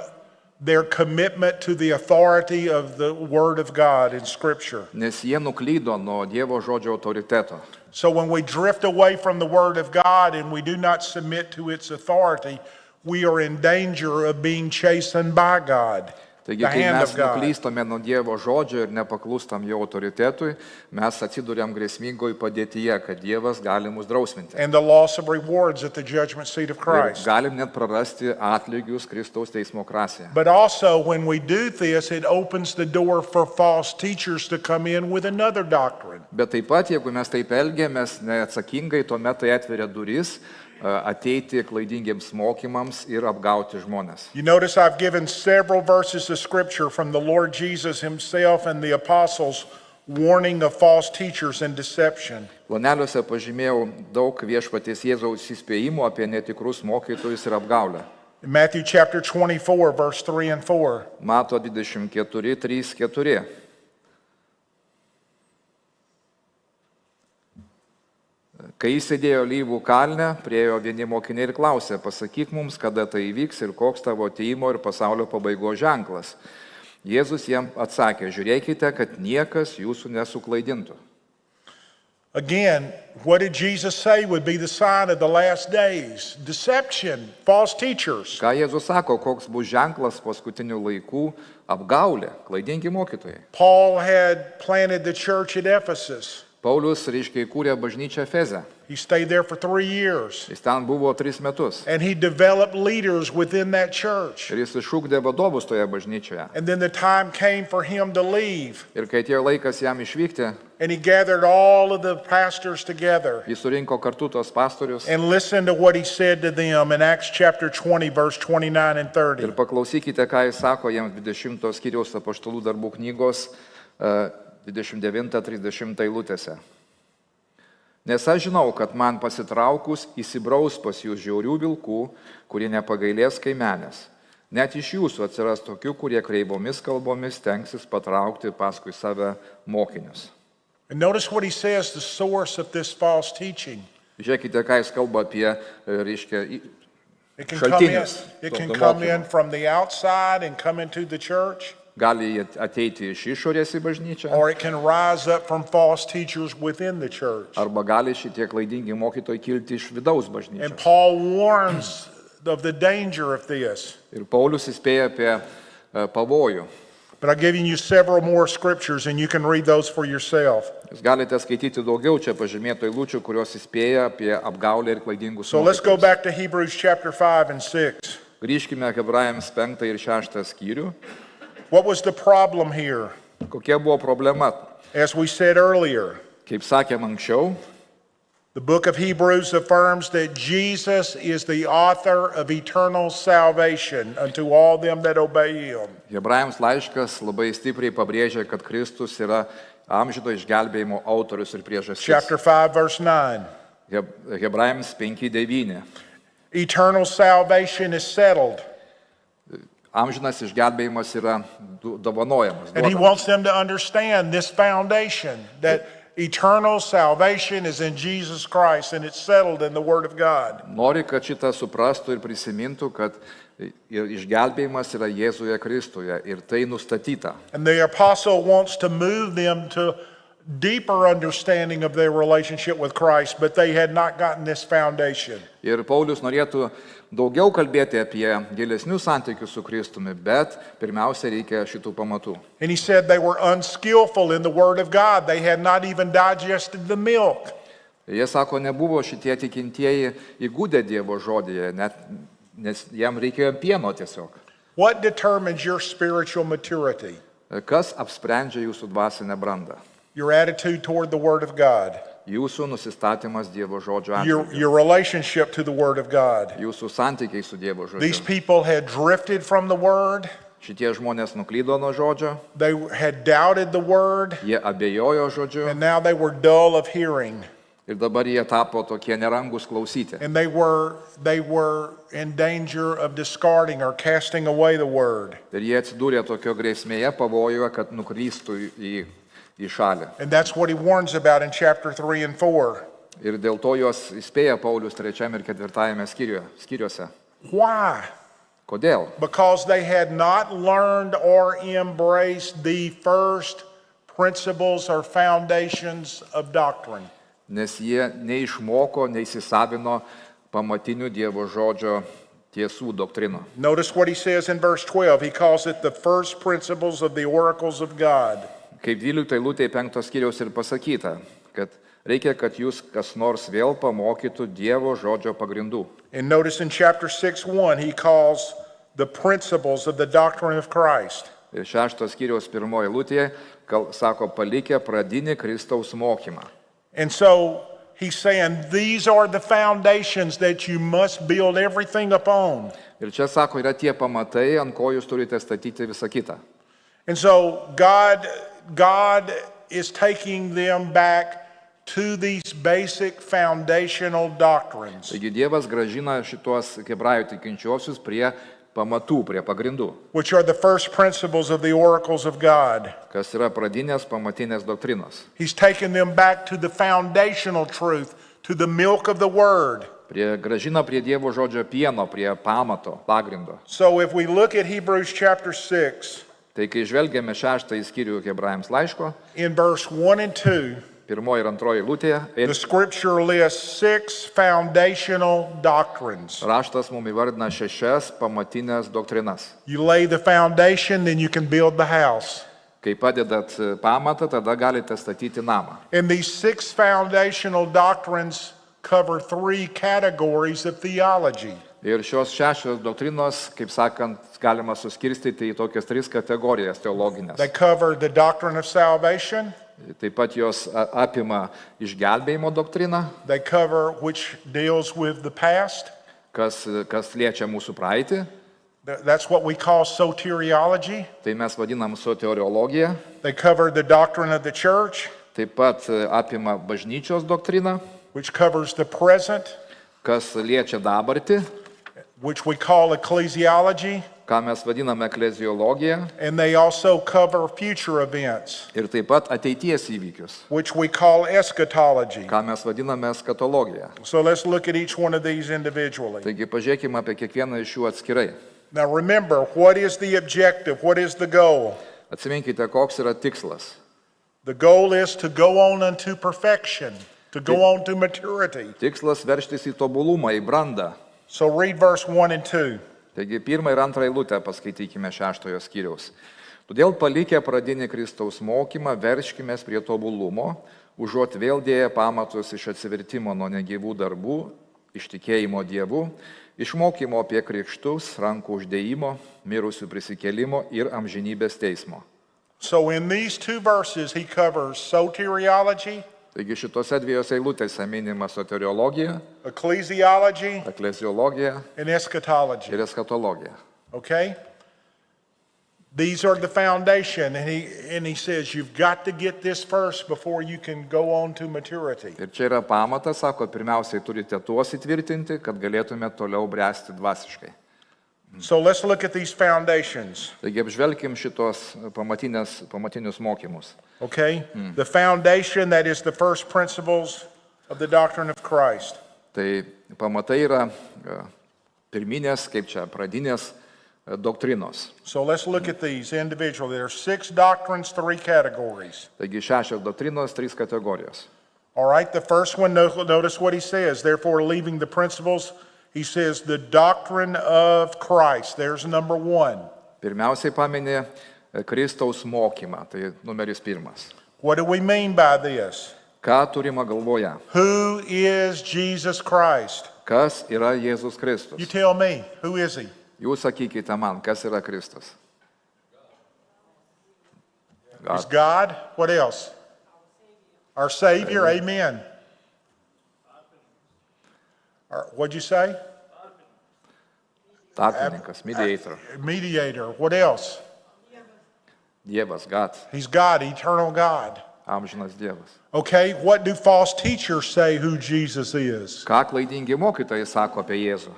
their commitment to the authority of the Word of God in Scripture. Nes jie nuklydo nuo Dievo žodžio autoriteto. So when we drift away from the Word of God and we do not submit to its authority, we are in danger of being chastened by God. Taigi, The kai hand mes of God. nuklystame nuo Dievo žodžio ir nepaklūstam jo autoritetui, mes atsiduriam grėsmingoj padėtyje, kad Dievas gali mus drausminti. And the loss of rewards at the judgment seat of Ir Christ. galim net prarasti atlygius Kristaus teismo krasėje. But also, when we do this, it opens the door for false teachers to come in with another doctrine. Bet taip pat, jeigu mes taip elgiamės neatsakingai, tuomet tai atveria duris ateiti klaidingiems mokymams ir apgauti žmonės. You notice I've given several verses of Scripture from the Lord Jesus himself and the apostles warning of false teachers and deception. Planeliuose pažymėjau daug Viešpaties Jėzaus įspėjimų apie netikrus mokytojus ir apgaulę. In Matthew chapter 24, verse 3 and 4. Mato 24, 3, 4. Kai jis sėdėjo Alyvų kalne, priejo vieni mokiniai ir klausė, pasakyk mums, kada tai įvyks ir koks tavo atėjimo ir pasaulio pabaigos ženklas. Jėzus jam atsakė, žiūrėkite, kad niekas jūsų nesuklaidintų. Again, what did Jesus say would be the sign of the last days? Deception, false teachers. Ką Jėzus sako, koks bus ženklas paskutinių laikų? Apgaulė, klaidingi mokytojai. Paul had planted the church at Ephesus. Paulius, reiškia, įkūrė bažnyčią Efeze. He stayed there for 3 years. Jis ten buvo 3 metus. And he developed leaders within that church. Ir jis išugdė vadovus toje bažnyčioje. And then the time came for him to leave. Ir kai atėjo laikas jam išvykti, And he gathered all of the pastors together jis surinko kartu tos pastorius. and listened to what he said to them in Acts chapter 20, verse 29 and 30. Ir paklausykite, ką jis sako jiems 20 skyriaus apaštalų darbų knygos 29-30 eilutėse. Nes aš žinau, kad man pasitraukus įsibraus pas jūs žiaurių vilkų, kurie nepagailės kaimenės. Net iš jūsų atsiras tokių, kurie kreivomis kalbomis tenksis patraukti paskui save mokinius. And notice what he says, the source of this false teaching. Žiūrėkite, ką jis kalba apie, reiškia, It can come in, šaltinius. it to can mokymo. come in from the outside and come into the church, Gali ateiti iš išorės į bažnyčią, or it can rise up from false teachers within the church. arba gali šitie klaidingi mokytojai kilti iš vidaus And bažnyčios. Paul warns of the danger of this. Ir Paulius įspėja apie pavojų. But I've given you several more scriptures, and you can read those for yourself. Jūs galite skaityti daugiau čia pažymėtų eilučių, kurios įspėja apie apgaulę ir klaidingus So let's go mokytojus. back to Hebrews chapter 5 and 6. Grįžkime Hebrajams 5 ir 6 skyrių. What was the problem here? Kokia buvo problema? As we said earlier, Kaip sakėm anksčiau, the book of Hebrews affirms that Jesus is the author of eternal salvation unto all them that obey him. Hebrajams laiškas labai stipriai pabrėžia, kad Kristus yra amžino išgelbėjimo autorius ir priežastis. Chapter 5, verse 9. Hebrajams 5:9. Eternal salvation is settled. Amžinas išgelbėjimas yra dovanojamas. And he duodamas. wants them to understand this foundation that eternal salvation is in Jesus Christ and it's settled in the Word of God. Nori, kad šitą suprastų ir prisimintų, kad išgelbėjimas yra Jėzuje Kristuje ir tai nustatyta. And the apostle wants to move them to deeper understanding of their relationship with Christ, but they had not gotten this foundation. Ir Paulius norėtų daugiau kalbėti apie gilesnius santykius su Kristumi, bet pirmiausia reikia šitų pamatų. And he said they were unskillful in the Word of God. They had not even digested the milk. Jie sako, nebuvo šitie tikintieji įgūdę Dievo žodyje, nes jam reikėjo pieno tiesiog. What determines your spiritual maturity? Kas apsprendžia jūsų dvasinę brandą? Your attitude toward the Word of God, Jūsų nusistatymas Dievo žodžio your atžvilgiu. relationship to the Word of God. Jūsų santykiai su Dievo These žodžiu. people had drifted from the Word. Šitie žmonės nuklydo nuo žodžio, They had doubted the Word, jie abejojo žodžiu and now they were dull of hearing. ir dabar jie tapo tokie nerangus klausyti. And they were in danger of discarding or casting away the Word. Ir jie atsidūrė tokio grėsmėje, pavojuje, kad nukrystų į šalį. And that's what he warns about in chapter 3 and 4. Ir dėl to juos įspėja Paulius 3 ir 4 skyriuose. Why? Kodėl? Because they had not learned or embraced the first principles or foundations of doctrine. Nes jie neišmoko, neįsisavino pamatinių Dievo žodžio tiesų doktrinų. Notice what he says in verse 12. He calls it the first principles of the oracles of God. Kaip 12 eilutėje 5 skyriaus ir pasakyta, kad reikia, kad jūs kas nors vėl pamokytų Dievo žodžio pagrindų. And notice in chapter 6:1, he calls the principles of the doctrine of Christ. Ir 6 skyriaus 1 eilutėje sako, palikę pradinį Kristaus mokymą. And so he's saying these are the foundations that you must build everything upon. Ir čia sako, yra tie pamatai, ant ko jūs turite statyti visą kitą. And so God is taking them back to these basic foundational doctrines, Taigi Dievas gražina šitos hebrajų tikinčiosius prie pamatų, prie pagrindų, which are the first principles of the oracles of God. kas yra pradinės pamatinės doktrinos. He's taking them back to the foundational truth, to the milk of the Word. Gražina prie Dievo žodžio pieno, prie pamato, pagrindo. So if we look at Hebrews chapter 6, Tai kai žvelgiame 6 skyrių hebrajams laiško, in verse 1 and 2, 1 ir 2 eilutėje, the scripture lists 6 foundational doctrines. raštas mums įvardina 6 pamatinės doktrinas. You lay the foundation, then you can build the house. Kai padedat pamatą, tada galite statyti namą. And these 6 foundational doctrines cover 3 categories of theology. Ir šios 6 doktrinos, kaip sakant, galima suskirstyti į tokias 3 kategorijas teologinės. They cover the doctrine of salvation. Taip pat jos apima išgelbėjimo doktriną, They cover which deals with the past. kas liečia mūsų praeitį. That's what we call soteriology. Tai mes vadinam soteriologija. They cover the doctrine of the church, Taip pat apima bažnyčios doktriną, which covers the present, kas liečia dabartį, which we call ecclesiology, ką mes vadiname ekleziologija, and they also cover future events, ir taip pat ateities įvykius, which we call eschatology. ką mes vadiname eskatologija. So let's look at each one of these individually. Taigi pažiūrėkime apie kiekvieną iš jų atskirai. Now remember, what is the objective? What is the goal? Atsiminkite, koks yra tikslas. The goal is to go on unto perfection, to go on to maturity. Tikslas veržtis į tobulumą, į brandą. So read verse 1 and 2. Taigi 1 ir 2 eilutę paskaitykime 6 skyriaus. Todėl palikę pradinį Kristaus mokymą, verškimės prie tobulumo, užuot vėl dėję pamatus iš atsivertimo nuo negyvų darbų, iš tikėjimo Dievu, iš mokymo apie krikštus, rankų uždėjimo, mirusių prisikėlimo ir amžinybės teismo. So in these 2 verses, he covers soteriology, Taigi šitose 2 eilutėse minima soteriologija, ecclesiology, ekleziologija and eschatology. ir eskatologija. Okay? These are the foundation, and he says you've got to get this first before you can go on to maturity. Ir čia yra pamatas, sako, pirmiausiai turite tuos įtvirtinti, kad galėtumėte toliau bręsti dvasiškai. So let's look at these foundations. Taigi apžvelkim šitos pamatinius mokymus. Okay? The foundation, that is the first principles of the doctrine of Christ. Tai pamatai yra pirminės, kaip čia, pradinės doktrinos. So let's look at these individually. There are 6 doctrines, 3 categories. Taigi 6 doktrinos, 3 kategorijos. All right, the first one, notice what he says. Therefore, leaving the principles, he says the doctrine of Christ. There's number 1. Pirmiausiai paminė Kristaus mokymą, tai numeris 1. What do we mean by this? Ką turima galvoje? Who is Jesus Christ? Kas yra Jėzus You Kristus? tell me, who is he? Jūs sakykite man, kas yra Kristus? He's God. What else? Our Savior. Amen. What'd you say? Tarpininkas, mediator. Mediator. What else? Dievas, God, He's God, eternal God. amžinas Dievas. Okay, what do false teachers say who Jesus is? Ką klaidingi mokytojai sako apie Jėzų?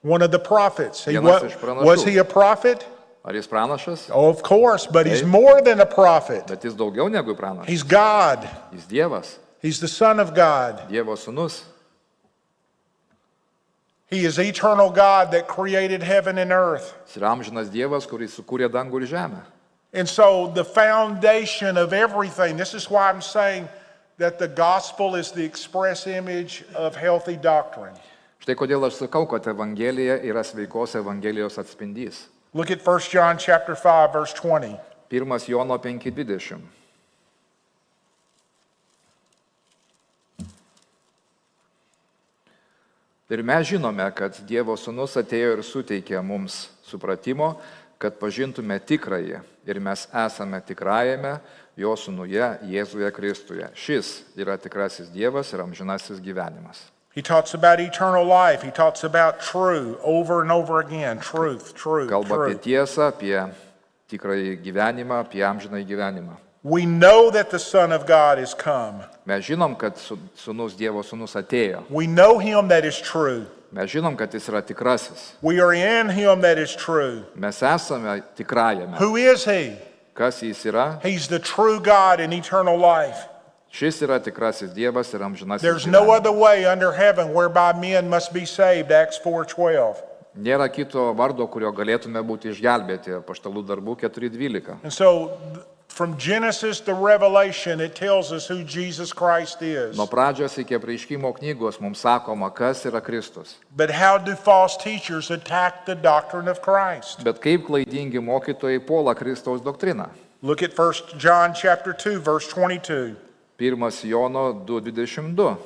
One of the prophets. Vienas iš pranašų. Was he a prophet? Ar jis pranašas? Oh, of course, but he's more than a prophet. Bet jis daugiau negu pranašas. He's God. Jis Dievas, He's the Son of God. Dievo sūnus. He is eternal God that created heaven and earth. Jis yra amžinas Dievas, kuris sukūrė dangų ir žemę. And so the foundation of everything, this is why I'm saying that the gospel is the express image of healthy doctrine. Štai kodėl aš sakau, kad Evangelija yra sveikos Evangelijos atspindys. Look at 1 John chapter 5, verse 20. 1 Jono 5:20. Ir mes žinome, kad Dievo sūnus atėjo ir suteikė mums supratimo, kad pažintume tikrąjį. Ir mes esame tikrajame jo sūnuje Jėzuje Kristuje. Šis yra tikrasis Dievas ir amžinasis gyvenimas. He talks about eternal life. He talks about true over and over again. Truth. Kalba apie tiesą, apie tikrąjį gyvenimą, apie amžinąjį gyvenimą. We know that the Son of God is come. Mes žinom, kad sūnus Dievo sūnus atėjo. We know him that is true. Mes žinom, kad jis yra tikrasis. We are in him that is true. Mes esame tikrajame. Who is he? Kas jis yra? He's the true God in eternal life. Šis yra tikrasis Dievas ir amžinasis There's no gyvenimas. other way under heaven whereby men must be saved. Acts 4:12. Nėra kito vardo, kurio galėtume būti išgelbėti. Apaštalų darbų 4:12. And so from Genesis to Revelation, it tells us who Jesus Christ is. Nuo pradžios iki apreiškimo knygos mums sakoma, kas yra Kristus. But how do false teachers attack the doctrine of Christ? Bet kaip klaidingi mokytojai puola Kristaus doktriną? Look at 1 John chapter 2, verse 22. 1 Jono 2:22.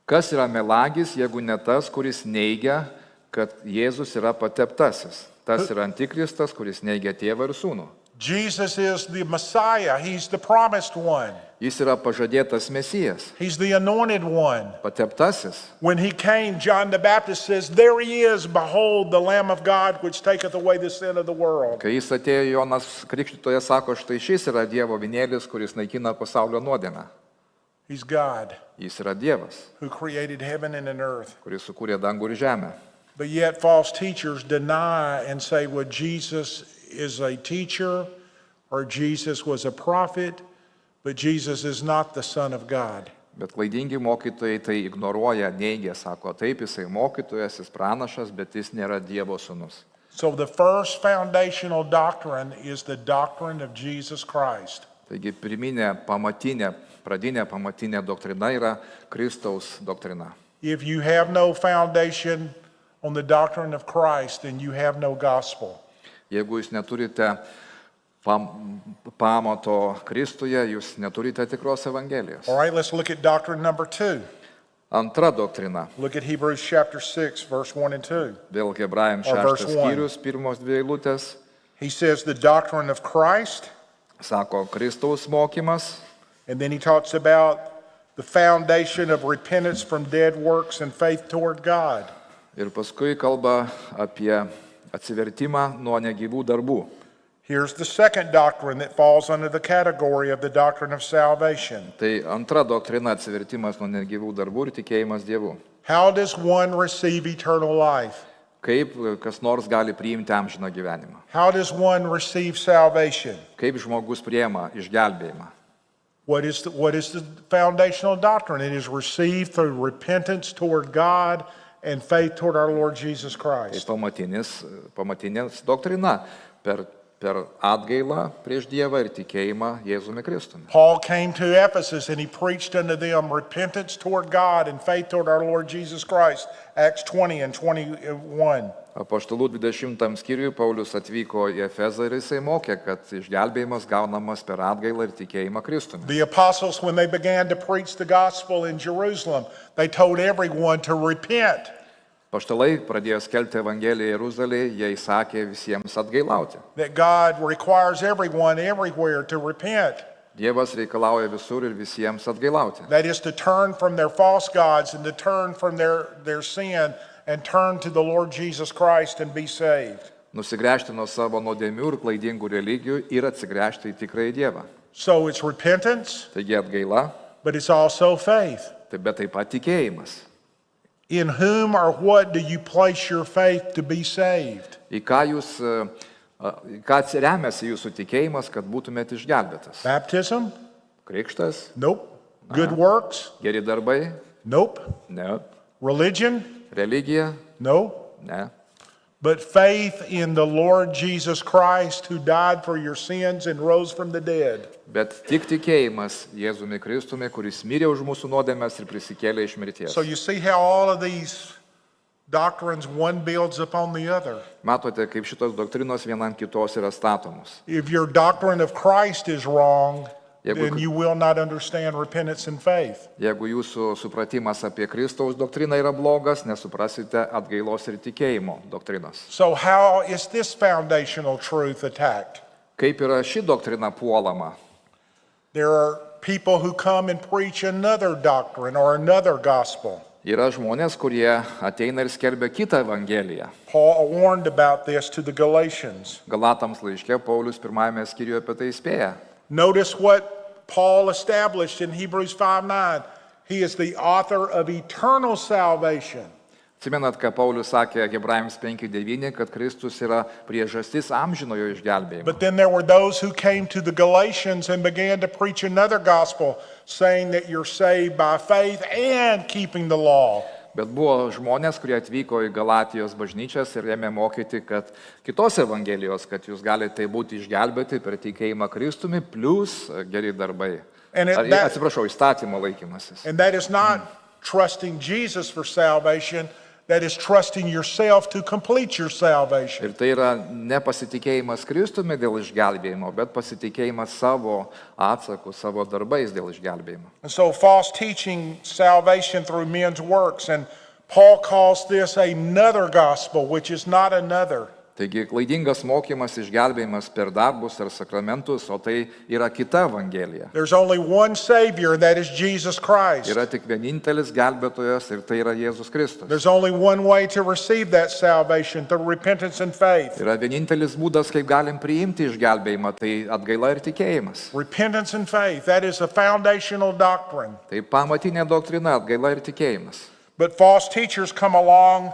Kas yra melagis, jeigu ne tas, kuris neigia, kad Jėzus yra pateptasis? Tas yra antikristas, kuris neigia tėvą ir sūnų. Jesus is the Messiah. He's the promised one. Jis yra pažadėtas Mesijas, He's the anointed one. pateptasis. When he came, John the Baptist says, "There he is, behold, the Lamb of God, which taketh away the sin of the world." Kai jis atėjo, Jonas Krikštytojas sako, štai šis yra Dievo vinėlis, kuris naikina pasaulio nuodėmę. He's God Jis yra Dievas, who created heaven and an earth. kuris sukūrė dangų ir žemę. But yet false teachers deny and say, well, Jesus is a teacher or Jesus was a prophet, but Jesus is not the Son of God. Bet klaidingi mokytojai tai ignoruoja, neigia, sako, taip, jisai mokytojas, jis pranašas, bet jis nėra Dievo sūnus. So the first foundational doctrine is the doctrine of Jesus Christ. Taigi pradinė pamatinė doktrina yra Kristaus doktrina. If you have no foundation on the doctrine of Christ, then you have no gospel. Jeigu jūs neturite pamato Kristuje, jūs neturite tikros Evangelijos. All right, let's look at doctrine number 2. Antra doktrina. Look at Hebrews chapter 6, verse 1 and 2. Vėl Hebrajam Or verse 6 1. skyrius, pirmos dvi eilutės, He says the doctrine of Christ, sako Kristaus mokymas, and then he talks about the foundation of repentance from dead works and faith toward God. ir paskui kalba apie atsivertimą nuo negyvų darbų. Here's the second doctrine that falls under the category of the doctrine of salvation. Tai antra doktrina - atsivertimas nuo negyvų darbų ir tikėjimas Dievu. How does one receive eternal life? Kaip kas nors gali priimti amžiną gyvenimą? How does one receive salvation? Kaip žmogus priema išgelbėjimą? What is the foundational doctrine? It is received through repentance toward God and faith toward our Lord Jesus Tai Christ. pamatinės doktrina per atgailą prieš Dievą ir tikėjimą Jėzumi Kristumi. Paul came to Ephesus and he preached unto them repentance toward God and faith toward our Lord Jesus Christ. Acts 20 and 21. Apaštalų 20 skyriui Paulius atvyko į Efezą ir jisai mokė, kad išgelbėjimas gaunamas per atgailą ir tikėjimą Kristumi. The apostles, when they began to preach the gospel in Jerusalem, they told everyone to repent. Apaštalai pradėjo skelbti Evangeliją Jeruzalėje, jie įsakė visiems atgailauti. That God requires everyone everywhere to repent. Dievas reikalauja visur ir visiems atgailauti. That is to turn from their false gods and to turn from their sin and turn to the Lord Jesus Christ and be saved. Nusigręžti nuo savo nuodėmių ir klaidingų religijų ir atsigręžti į tikrąjį Dievą. So it's repentance, Taigi atgaila, but it's also faith. bet taip pat tikėjimas. In whom or what do you place your faith to be saved? Į ką atsiremiasi jūsų tikėjimas, kad būtumėte išgelbėtas? Baptism? Krikštas, Nope. Good works? geri darbai? Nope. Ne. Religion? Religija? No. Ne. But faith in the Lord Jesus Christ who died for your sins and rose from the dead. Bet tik tikėjimas Jėzumi Kristumi, kuris mirė už mūsų nuodėmes ir prisikėlė iš mirties. So you see how all of these doctrines, one builds upon the other. Matote, kaip šitos doktrinos viena ant kitos yra statomos. If your doctrine of Christ is wrong, Jeigu- then you will not understand repentance and faith. Jeigu jūsų supratimas apie Kristaus doktriną yra blogas, nesuprasite atgailos ir tikėjimo doktrinos. So how is this foundational truth attacked? Kaip yra ši doktrina puolama? There are people who come and preach another doctrine or another gospel. Yra žmonės, kurie ateina ir skelbia kitą Evangeliją. Paul warned about this to the Galatians. Galatams laiške Paulius pirmajame skyriuje apie tai įspėja. Notice what Paul established in Hebrews 5:9. He is the author of eternal salvation. Atsimenat, ką Paulius sakė Hebrajams 5:9, kad Kristus yra priežastis amžinojo išgelbėjimo. But then there were those who came to the Galatians and began to preach another gospel, saying that you're saved by faith and keeping the law. Bet buvo žmonės, kurie atvyko į Galatijos bažnyčias ir ėmė mokyti, kad kitos evangelijos, kad jūs galite būti išgelbėti per tikėjimą Kristumi, plus geri darbai. Atsiprašau, įstatymo laikymasis. And that is not trusting Jesus for salvation, that is trusting yourself to complete your salvation. Ir tai yra ne pasitikėjimas Kristumi dėl išgelbėjimo, bet pasitikėjimas savo atsaku, savo darbais dėl išgelbėjimo. And so false teaching salvation through men's works, and Paul calls this another gospel, which is not another. Taigi klaidingas mokymas išgelbėjimas per darbus ar sakramentus, o tai yra kita evangelija. There's only one Savior, and that is Jesus Christ. Yra tik vienintelis gelbėtojas ir tai yra Jėzus Kristus. There's only one way to receive that salvation, through repentance and faith. Yra vienintelis būdas, kaip galim priimti išgelbėjimą, tai atgaila ir tikėjimas. Repentance and faith, that is a foundational doctrine. Tai pamatinė doktrina, atgaila ir tikėjimas. But false teachers come along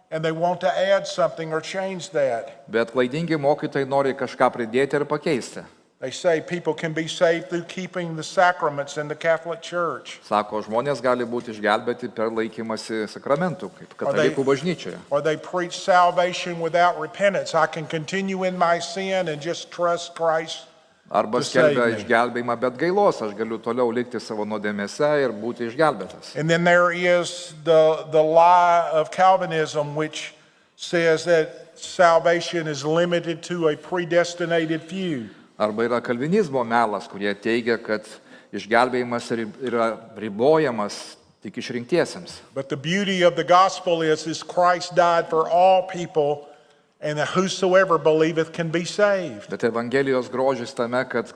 and they want to add something or change that. Bet klaidingi mokytojai nori kažką pridėti ir pakeisti. They say people can be saved through keeping the sacraments in the Catholic Church. Sako, žmonės gali būti išgelbėti per laikymasi sakramentų, kaip katalikų bažnyčioje. Or they preach salvation without repentance. I can continue in my sin and just trust Christ. Arba skelbia išgelbėjimą, bet gailos, aš galiu toliau likti savo nuodėmėse ir būti išgelbėtas. And then there is the lie of Calvinism, which says that salvation is limited to a predestinated few. Arba yra kalvinizmo melas, kurie teigia, kad išgelbėjimas yra ribojamas tik išrinktiesiems. But the beauty of the gospel is Christ died for all people, and that whosoever believeth can be saved. Bet Evangelijos grožis tame, kad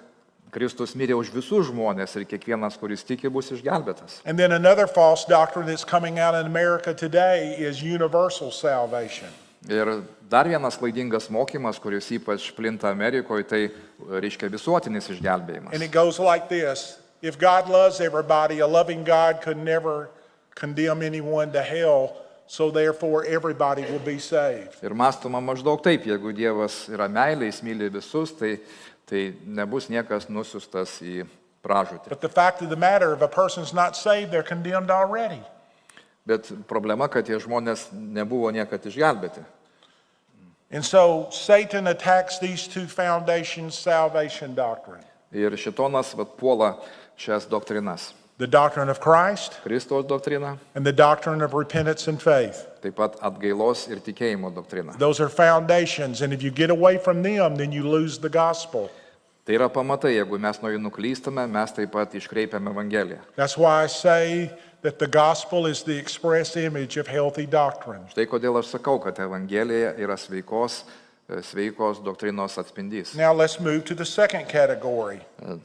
Kristus mirė už visus žmonės ir kiekvienas, kuris tiki, bus išgelbėtas. And then another false doctrine that's coming out in America today is universal salvation. Ir dar vienas klaidingas mokymas, kuris ypač plinta Amerikoje, tai reiškia visuotinis išgelbėjimas. And it goes like this: if God loves everybody, a loving God could never condemn anyone to hell. So therefore everybody will be saved. Ir mąstoma maždaug taip, jeigu Dievas yra meilė, jis myli visus, tai nebus niekas nusiustas į pražūtį. But the fact of the matter, if a person's not saved, they're condemned already. Bet problema, kad tie žmonės nebuvo niekad išgelbėti. And so Satan attacks these two foundations, salvation doctrine. Ir šitonas puola šias doktrinas. The doctrine of Christ Kristaus doktrina, and the doctrine of repentance and faith. taip pat atgailos ir tikėjimo doktrina. Those are foundations, and if you get away from them, then you lose the gospel. Tai yra pamatai, jeigu mes nuo jų nuklystame, mes taip pat iškreipiame Evangeliją. That's why I say that the gospel is the express image of healthy doctrine. Štai kodėl aš sakau, kad Evangelija yra sveikos doktrinos atspindys. Now let's move to the second category.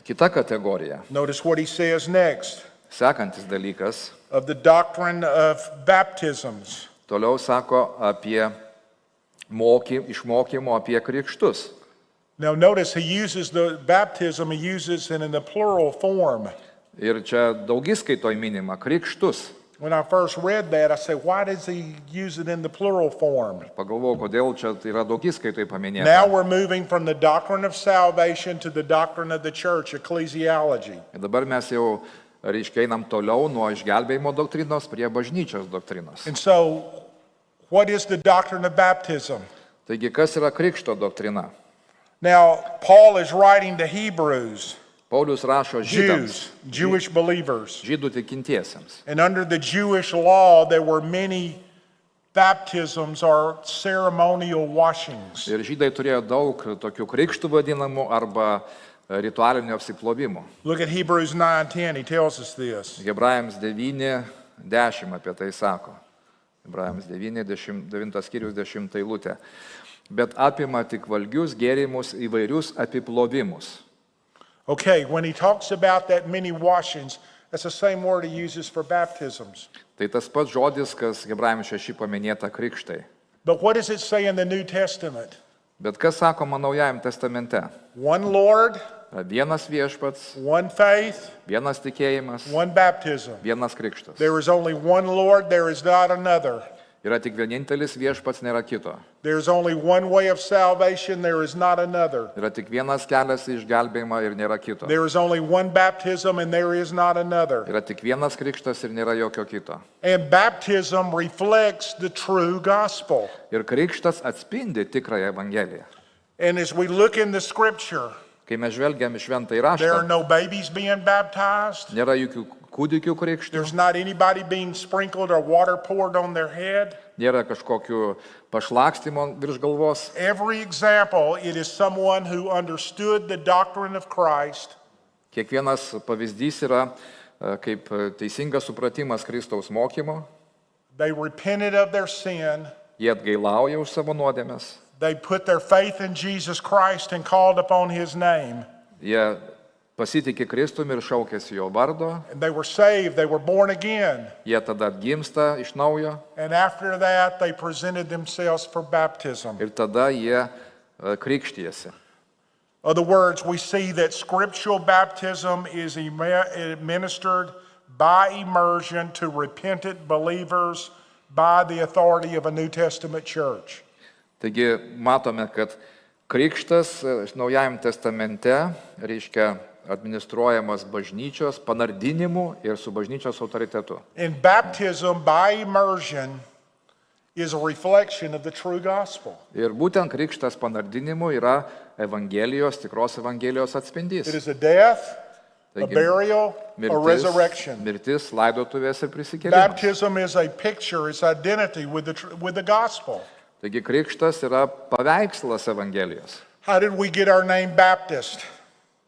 Kita kategorija. Notice what he says next. Sekantis dalykas. Of the doctrine of baptisms. Toliau sako apie išmokymo apie krikštus. Now notice he uses the baptism, he uses it in the plural form. Ir čia daugiskaitoj minima krikštus. When I first read that, I said, why does he use it in the plural form? Pagalvojau, kodėl čia yra daugiskaitoj paminėta. Now we're moving from the doctrine of salvation to the doctrine of the church, ecclesiology. Ir dabar mes jau einam toliau nuo išgelbėjimo doktrinos prie bažnyčios doktrinos. And so, what is the doctrine of baptism? Taigi, kas yra krikšto doktrina? Now, Paul is writing to Hebrews, Paulius rašo žydams, Jewish believers. žydų tikintiesiems. And under the Jewish law, there were many baptisms or ceremonial washings. Ir žydai turėjo daug tokių krikštų vadinamų arba ritualinių apsiplovimų. Look at Hebrews 9:10, he tells us this. Hebrajams 9:10 apie tai sako. Hebrajams 9 skyrius 10 eilutė. Bet apima tik valgius, gėrimus, įvairius apiplovimus. Okay, when he talks about that many washings, that's the same word he uses for baptisms. Tai tas pats žodis, kas Hebrajams 6 paminėta krikštai. But what does it say in the New Testament? Bet kas sakoma Naujajam testamente? One Lord, Vienas viešpats, one faith, vienas tikėjimas, one baptism. vienas krikštas. There is only one Lord, there is not another. Yra tik vienintelis viešpats, nėra kito. There's only one way of salvation, there is not another. Yra tik vienas kelias į išgelbėjimą ir nėra kito. There is only one baptism, and there is not another. Yra tik vienas krikštas ir nėra jokio kito. And baptism reflects the true gospel. Ir krikštas atspindi tikrąją Evangeliją. And as we look in the scripture, Kai mes žvelgiam į šventąjį there are raštą, no babies being baptized. nėra jokių kūdikių krikštų, There's not anybody being sprinkled or water poured on their head. nėra kažkokių pašlakstymo virš galvos. Every example, it is someone who understood the doctrine of Christ, Kiekvienas pavyzdys yra kaip teisingas supratimas Kristaus mokymo. they repented of their sin, Jie atgailauja už savo nuodėmes. they put their faith in Jesus Christ and called upon his name, Jie pasitikė Kristumi ir šaukėsi jo vardo. and they were saved, they were born again. Jie tada atgimsta iš naujo And after that, they presented themselves for baptism. ir tada jie krikštijasi. In other words, we see that scriptural baptism is administered by immersion to repentant believers by the authority of a New Testament church. Taigi matome, kad krikštas Naujajame testamente reiškia administruojamas bažnyčios panardinimu ir su bažnyčios autoritetu. And baptism by immersion is a reflection of the true gospel. Ir būtent krikštas panardinimu yra Evangelijos, tikros Evangelijos atspindys. It is a death, a Taigi, burial, a resurrection. mirtis, laidotuvės ir prisikėlimas. Baptism is a picture, it's identity with the gospel. Taigi krikštas yra paveikslas Evangelijos. How did we get our name Baptist?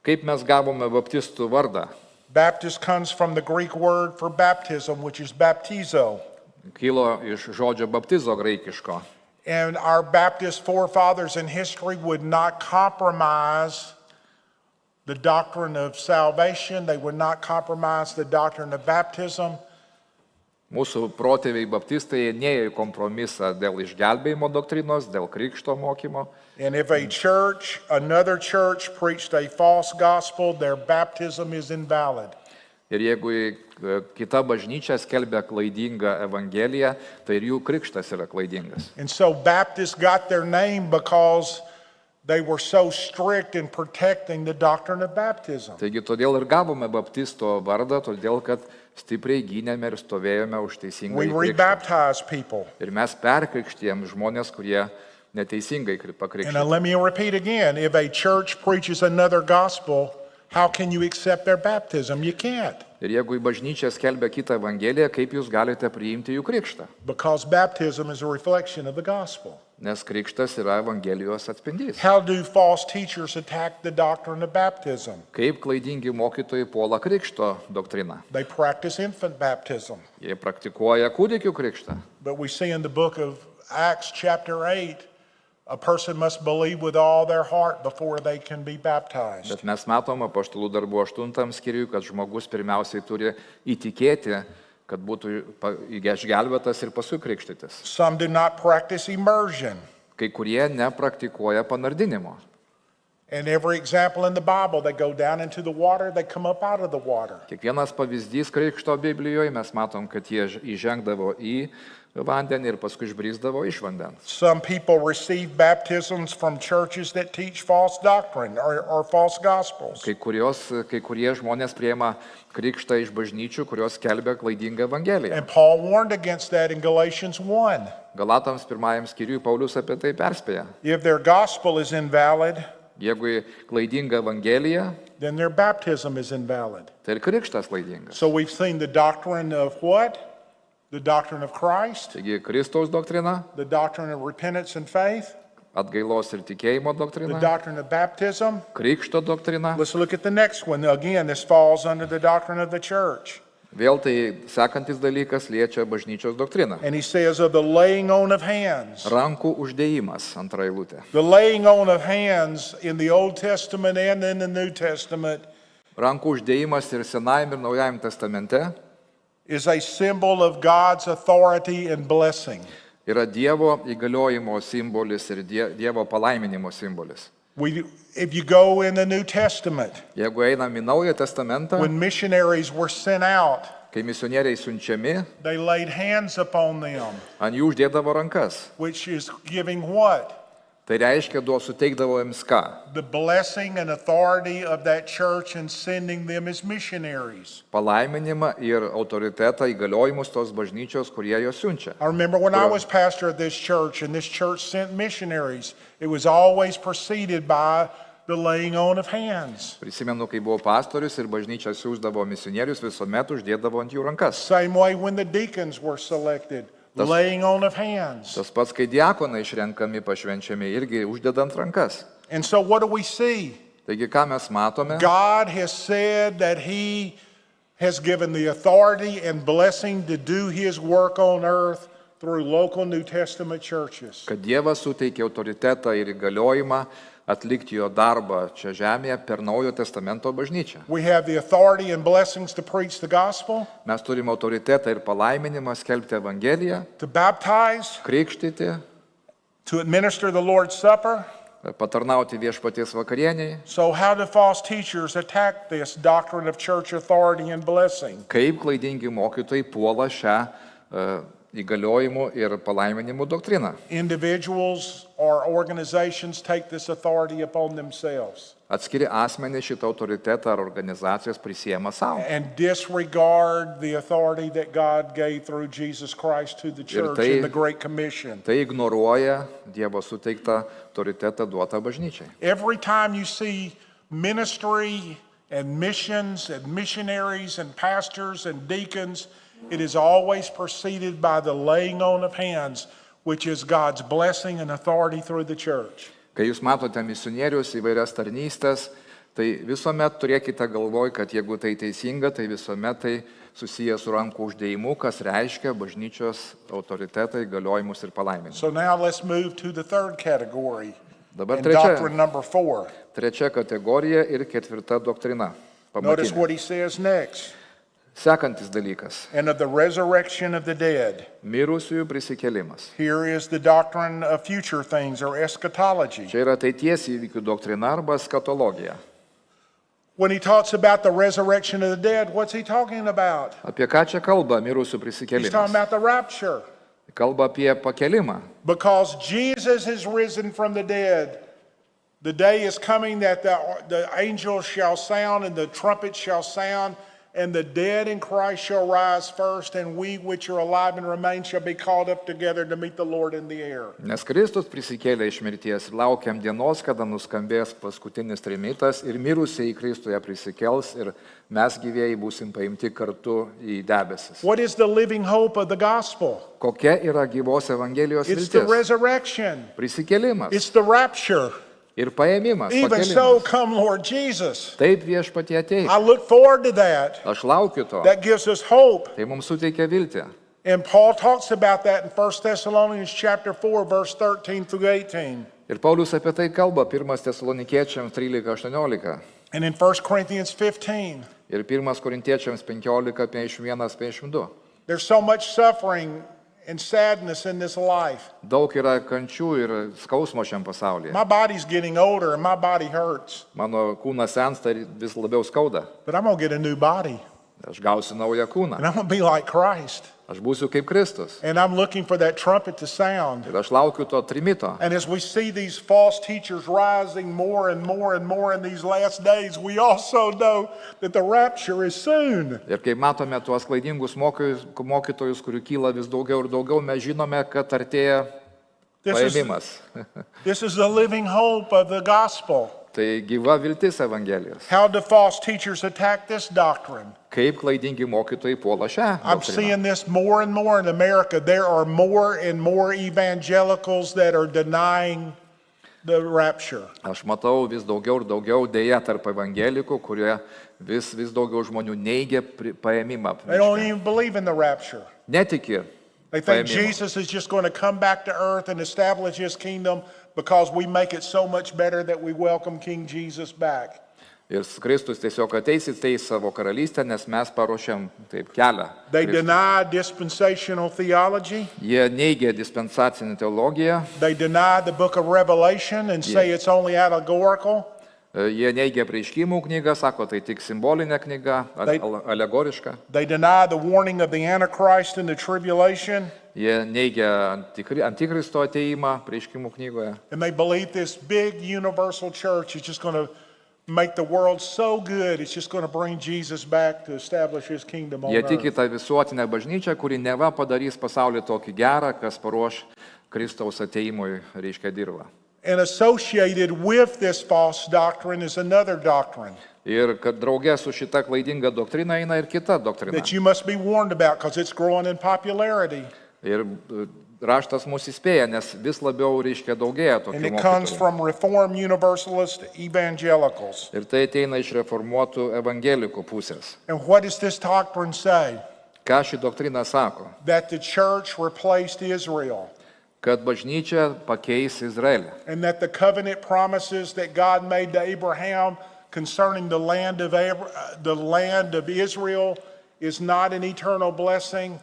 Kaip mes gavome baptistų vardą? Baptist comes from the Greek word for baptism, which is baptizo. Kilo iš žodžio baptizo graikiško. And our Baptist forefathers in history would not compromise the doctrine of salvation. They would not compromise the doctrine of baptism. Mūsų protėviai baptistai nėjo į kompromisą dėl išgelbėjimo doktrinos, dėl krikšto mokymo. And if a church, another church preached a false gospel, their baptism is invalid. Ir jeigu kita bažnyčia skelbia klaidingą evangeliją, tai ir jų krikštas yra klaidingas. And so Baptists got their name because they were so strict in protecting the doctrine of baptism. Taigi todėl ir gavome baptisto vardą, todėl kad stipriai gynėme ir stovėjome už teisingą We krikštą. rebaptize people. Ir mes perkrikštijam žmonės, kurie neteisingai And pakrikštyti. let me repeat again, if a church preaches another gospel, how can you accept their baptism? You can't. Ir jeigu į bažnyčią skelbia kitą evangeliją, kaip jūs galite priimti jų krikštą? Because baptism is a reflection of the gospel. Nes krikštas yra evangelijos atspindys. How do false teachers attack the doctrine of baptism? Kaip klaidingi mokytojai puola krikšto doktriną? They practice infant baptism. Jie praktikuoja kūdikių krikštą. But we see in the book of Acts chapter 8, a person must believe with all their heart before they can be baptized. Bet mes matom apaštalų darbų 8 skyriui, kad žmogus pirmiausiai turi įtikėti, kad būtų išgelbėtas ir paskui krikštytis. Some do not practice immersion. Kai kurie nepraktikuoja panardinimo. And every example in the Bible, they go down into the water, they come up out of the water. Kiekvienas pavyzdys krikšto Biblijoje mes matom, kad jie įžengdavo į vandenį ir paskui išbrisdavo iš vandens. Some people receive baptisms from churches that teach false doctrine or false gospels. Kai kurie žmonės priima krikštą iš bažnyčių, kurios skelbia klaidingą evangeliją. And Paul warned against that in Galatians 1. Galatams 1 skyriui Paulius apie tai perspėja. If their gospel is invalid, Jeigu klaidinga evangelija, then their baptism is invalid. tai ir krikštas klaidingas. So we've seen the doctrine of what? The doctrine of Christ, Taigi Kristaus doktrina, the doctrine of repentance and faith, atgailos ir tikėjimo the doktrina, doctrine of baptism. krikšto doktrina. Let's look at the next one. Again, this falls under the doctrine of the church. Vėl tai sekantis dalykas liečia bažnyčios doktriną. And he says of the laying on of hands. Rankų uždėjimas, antra eilutė. The laying on of hands in the Old Testament and in the New Testament Rankų uždėjimas ir Senajame ir Naujajame testamente is a symbol of God's authority and blessing. yra Dievo įgaliojimo simbolis ir Dievo palaiminimo simbolis. If you go in the New Testament, Jeigu einam į Naują testamentą, when missionaries were sent out, kai kai misionieriai siunčiami, they laid hands upon them, ant jų uždėdavo rankas. which is giving what? Tai reiškia, suteikdavo jiems ką? The blessing and authority of that church and sending them as missionaries. Palaiminimą ir autoritetą įgaliojimus tos bažnyčios, kurie jos siunčia. I remember when I was pastor of this church and this church sent missionaries, it was always preceded by the laying on of hands. Prisimenu, kai buvau pastorius ir bažnyčia siūsdavo misionierius, visuomet uždėdavo ant jų rankas. Same way when the deacons were selected, laying on of hands. Tas pats, kai diakonai išrenkami, pašvenčiami, irgi uždedant rankas. And so what do we see? Taigi, ką mes matome? God has said that He has given the authority and blessing to do His work on earth through local New Testament churches. Kad Dievas suteikė autoritetą ir įgaliojimą atlikti jo darbą čia žemėje per Naujojo testamento bažnyčią. We have the authority and blessings to preach the gospel, Mes turime autoritetą ir palaiminimą skelbti Evangeliją, to baptize, krikštyti, to administer the Lord's Supper. patarnauti viešpaties vakarieniai. So how do false teachers attack this doctrine of church authority and blessing? Kaip klaidingi mokytojai puola šią įgaliojimų ir palaiminimų doktriną. Individuals or organizations take this authority upon themselves Atskiri asmenys šitą autoritetą ar organizacijas prisiema savo. and disregard the authority that God gave through Jesus Christ to the church tai- in the Great Commission. Tai ignoruoja Dievo suteiktą autoritetą duotą bažnyčiai. Every time you see ministry and missions and missionaries and pastors and deacons, it is always preceded by the laying on of hands, which is God's blessing and authority through the church. Kai jūs matote misionierius įvairias tarnystės, tai visuomet turėkite galvoj, kad jeigu tai teisinga, tai visuomet tai susiję su rankų uždėjimu, kas reiškia bažnyčios autoritetą, įgaliojimus ir palaiminimus. So now let's move to the third category, Dabar and doctrine trečia, number 4. trečia kategorija ir ketvirta doktrina. Notice what Pamatinė. he says next. Sekantis dalykas. And of the resurrection of the dead. Mirusiųjų prisikėlimas. Here is the doctrine of future things or eschatology. Čia yra ateities įvykių doktrina arba skatologija. When he talks about the resurrection of the dead, what's he talking about? Apie ką čia kalba mirusių He's prisikėlimas? talking about the rapture. Kalba apie pakelimą. Because Jesus is risen from the dead, the day is coming that the angels shall sound and the trumpet shall sound, and the dead in Christ shall rise first, and we which are alive and remain shall be called up together to meet the Lord in the air. Nes Kristus prisikėlė iš mirties ir laukiam dienos, kada nuskambės paskutinis trimitas ir mirusieji Kristuje prisikels ir mes gyvėjai būsim paimti kartu į debesis. What is the living hope of the gospel? Kokia yra gyvos Evangelijos It's the viltis? resurrection. Prisikėlimas It's the rapture. ir paėmimas. Even so, Pakėlimas. come Lord Jesus. Taip viešpatie ateis. I look forward to that. Aš laukiu to. That gives us hope. Tai mums suteikia viltį. And Paul talks about that in 1 Thessalonians chapter 4, verse 13 through 18. Ir Paulius apie tai kalba 1 Tesalonikiečiams 13-18 And in 1 Corinthians 15. ir 1 Korintiečiams 15-51-52. There's so much suffering and sadness in this life. Daug yra kančių ir skausmo šiam pasaulyje. My body's getting older and my body hurts. Mano kūnas sensta ir vis labiau skauda. But I'm going to get a new body. Aš gausiu naują kūną. And I'm going to be like Christ. Aš būsiu kaip Kristus. And I'm looking for that trumpet to sound. Ir aš laukiu to trimito. And as we see these false teachers rising more and more and more in these last days, we also know that the rapture is soon. Ir kai matome tuos klaidingus mokytojus, kurių kyla vis daugiau ir daugiau, mes žinome, kad artėja paėmimas. This is the living hope of the gospel. Tai gyva viltis Evangelijos. How do false teachers attack this doctrine? Kaip klaidingi mokytojai puola šią I'm doktriną. seeing this more and more in America. There are more and more evangelicals that are denying the rapture. Aš matau vis daugiau ir daugiau dėja tarp evangelikų, kurie vis daugiau žmonių neigia paėmimą. They don't even believe in the rapture. Netiki They think paėmimo. Jesus is just going to come back to earth and establish his kingdom because we make it so much better that we welcome King Jesus back. Ir Kristus tiesiog ateis į savo karalystę, nes mes paruošėm taip kelią. They Kristui. deny dispensational theology. Jie neigia dispensacinę teologiją, They deny the book of Revelation and say it's only allegorical. Jie neigia apreiškimų knygą, sako, tai tik simbolinė knyga, alegoriška. They deny the warning of the Antichrist in the tribulation. Jie neigia antikristo ateimą apreiškimų knygoje. And they believe this big universal church is just going to make the world so good, it's just going to bring Jesus back to establish his kingdom on Jie tiki earth. tą visuotinę bažnyčią, kuri neva padarys pasaulį tokį gerą, kas paruoš Kristaus ateimui, reiškia, dirvą. And associated with this false doctrine is another doctrine Ir kad draugė su šita klaidinga doktrina eina ir kita doktrina. that you must be warned about because it's growing in popularity. Ir raštas mus įspėja, nes vis labiau, reiškia, daugėja And tokių it comes mokytojų. from Reformed Universalist evangelicals. Ir tai ateina iš reformuotų evangelikų pusės. And what does this doctrine say? Ką ši doktrina sako? That the church replaced Israel. Kad bažnyčia pakeis Izraelį. And that the covenant promises that God made to Abraham concerning the land of Israel is not an eternal blessing.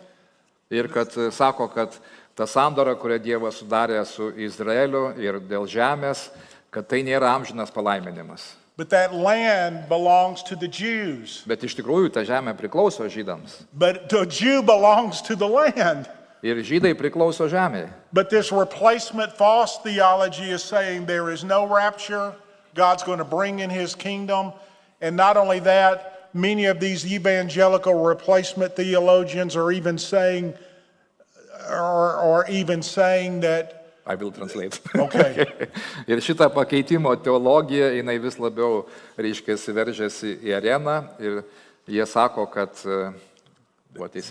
Ir kad sako, kad ta sandora, kurią Dievas sudarė su Izraeliu ir dėl žemės, kad tai nėra amžinas palaiminimas. But that land belongs to the Jews. Bet iš tikrųjų ta žemė priklauso žydams. But the Jew belongs to the land. Ir žydai priklauso žemėje. But this replacement false theology is saying there is no rapture. God's going to bring in his kingdom. And not only that, many of these evangelical replacement theologians are even saying, that, I will translate. okay, Ir šita pakeitimo teologija, jinai vis labiau, reiškia, veržiasi į areną ir jie sako, kad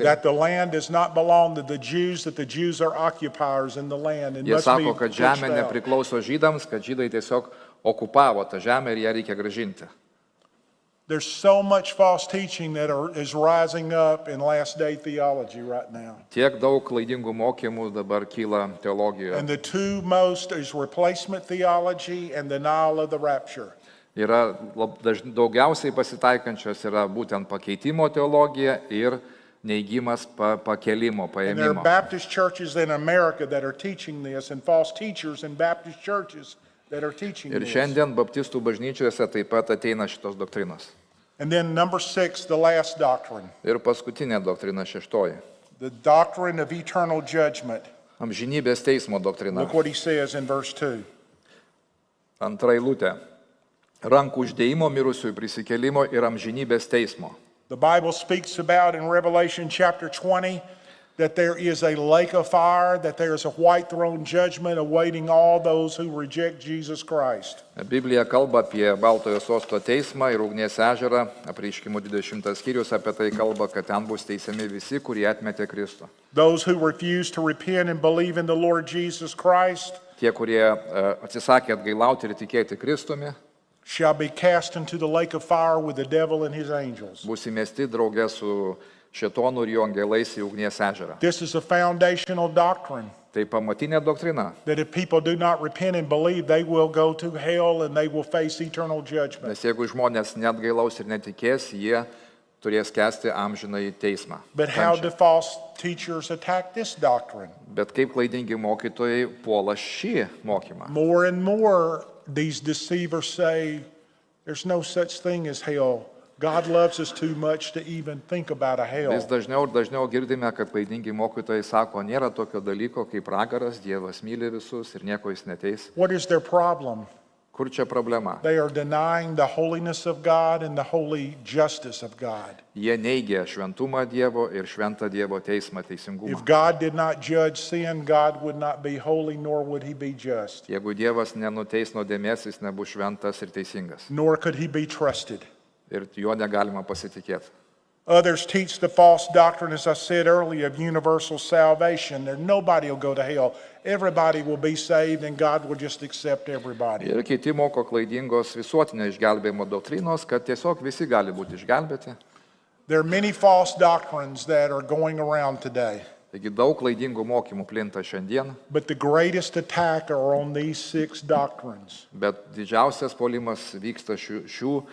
that the land does not belong to the Jews, that the Jews are occupiers in the land and Jie must be sako, kad pushed žemė out. nepriklauso žydams, kad žydai tiesiog okupavo tą žemę ir ją reikia gražinti. There's so much false teaching that is rising up in last day theology right now. Tiek daug klaidingų mokymų dabar kyla teologijoje. And the two most is replacement theology and denial of the rapture. Yra daugiausiai pasitaikančios yra būtent pakeitimo teologija ir neigimas pakelimo, And there are paėmimo. Baptist churches in America that are teaching this and false teachers in Baptist churches that are teaching Ir this. šiandien baptistų bažnyčiose taip pat ateina šitos doktrinos. And then number 6, the last doctrine, Ir paskutinė doktrina, šeštoji. the doctrine of eternal judgment. Amžinybės teismo doktrina. Look what he says in verse 2. Antra eilutė. Rankų uždėjimo mirusiųjų prisikėlimo ir amžinybės teismo. The Bible speaks about in Revelation chapter 20 that there is a lake of fire, that there is a white throne judgment awaiting all those who reject Jesus Christ. Biblija kalba apie Baltojo sosto teismą ir ugnies ežerą. Apreiškimų 20 skyrius apie tai kalba, kad ten bus teisiami visi, kurie atmetė Kristų. Those who refuse to repent and believe in the Lord Jesus Christ Tie, kurie atsisakė atgailauti ir tikėti Kristumi, shall be cast into the lake of fire with the devil and his angels. bus įmesti draugė su šėtonu ir jo angelais į ugnies ežerą. This is a foundational doctrine Tai pamatinė doktrina. that if people do not repent and believe, they will go to hell and they will face eternal judgment. Nes jeigu žmonės neatgailaus ir netikės, jie turės kęsti amžinąjį teismą. But how Kančią. do false teachers attack this doctrine? Bet kaip klaidingi mokytojai puola šį mokymą. More and more, these deceivers say there's no such thing as hell. God loves us too much to even think about a hell. Vis dažniau ir dažniau girdime, kad klaidingi mokytojai sako, nėra tokio dalyko kaip pragaras, Dievas myli visus ir nieko jis neteis. What is their problem? Kur čia problema? They are denying the holiness of God and the holy justice of God. Jie neigia šventumą Dievo ir šventą Dievo teismą, teisingumą. If God did not judge sin, God would not be holy, nor would he be just, Jeigu Dievas nenuteis nuodėmės, jis nebus šventas ir teisingas. nor could he be trusted. Ir juo negalima pasitikėti. Others teach the false doctrine, as I said earlier, of universal salvation. There, nobody will go to hell. Everybody will be saved and God will just accept everybody. Ir kiti moko klaidingos visuotinio išgelbėjimo doktrinos, kad tiesiog visi gali būti išgelbėti. There are many false doctrines that are going around today, Taigi daug klaidingų mokymų plinta šiandien, but the greatest attack are on these 6 doctrines. bet didžiausias puolimas vyksta šių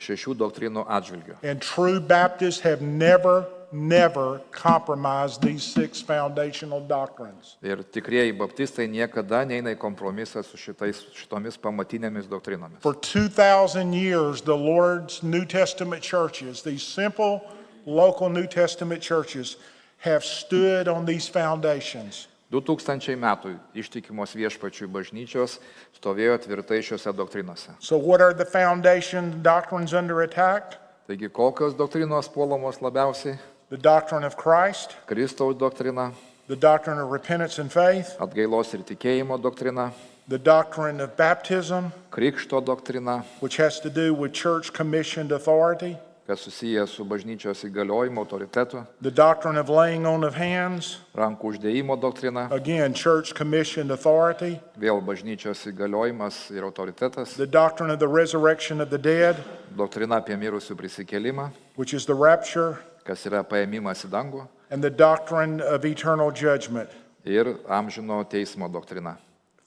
šešių doktrinų atžvilgiu. And true Baptists have never never compromise these 6 foundational doctrines. Ir tikrieji baptistai niekada neina į kompromisą su šitomis pamatinėmis doktrinomis. For 2,000 years, the Lord's New Testament churches, these simple local New Testament churches, have stood on these foundations. 2000 metų ištikimos viešpačiui bažnyčios stovėjo tvirtai šiuose doktrinose. So what are the foundation doctrines under attack? Taigi kokios doktrinos puolamos labiausiai? The doctrine of Christ, Kristaus doktrina, the doctrine of repentance and faith, atgailos ir tikėjimo doktrina, the doctrine of baptism, krikšto doktrina, which has to do with church commissioned authority, kas susijęs su bažnyčios įgaliojimu, autoritetu, the doctrine of laying on of hands, rankų uždėjimo doktrina, again, church commissioned authority, vėl bažnyčios įgaliojimas ir autoritetas, the doctrine of the resurrection of the dead, doktrina apie mirusių prisikėlimą, which is the rapture, kas yra paėmimas į dangų, and the doctrine of eternal judgment. ir amžino teismo doktrina.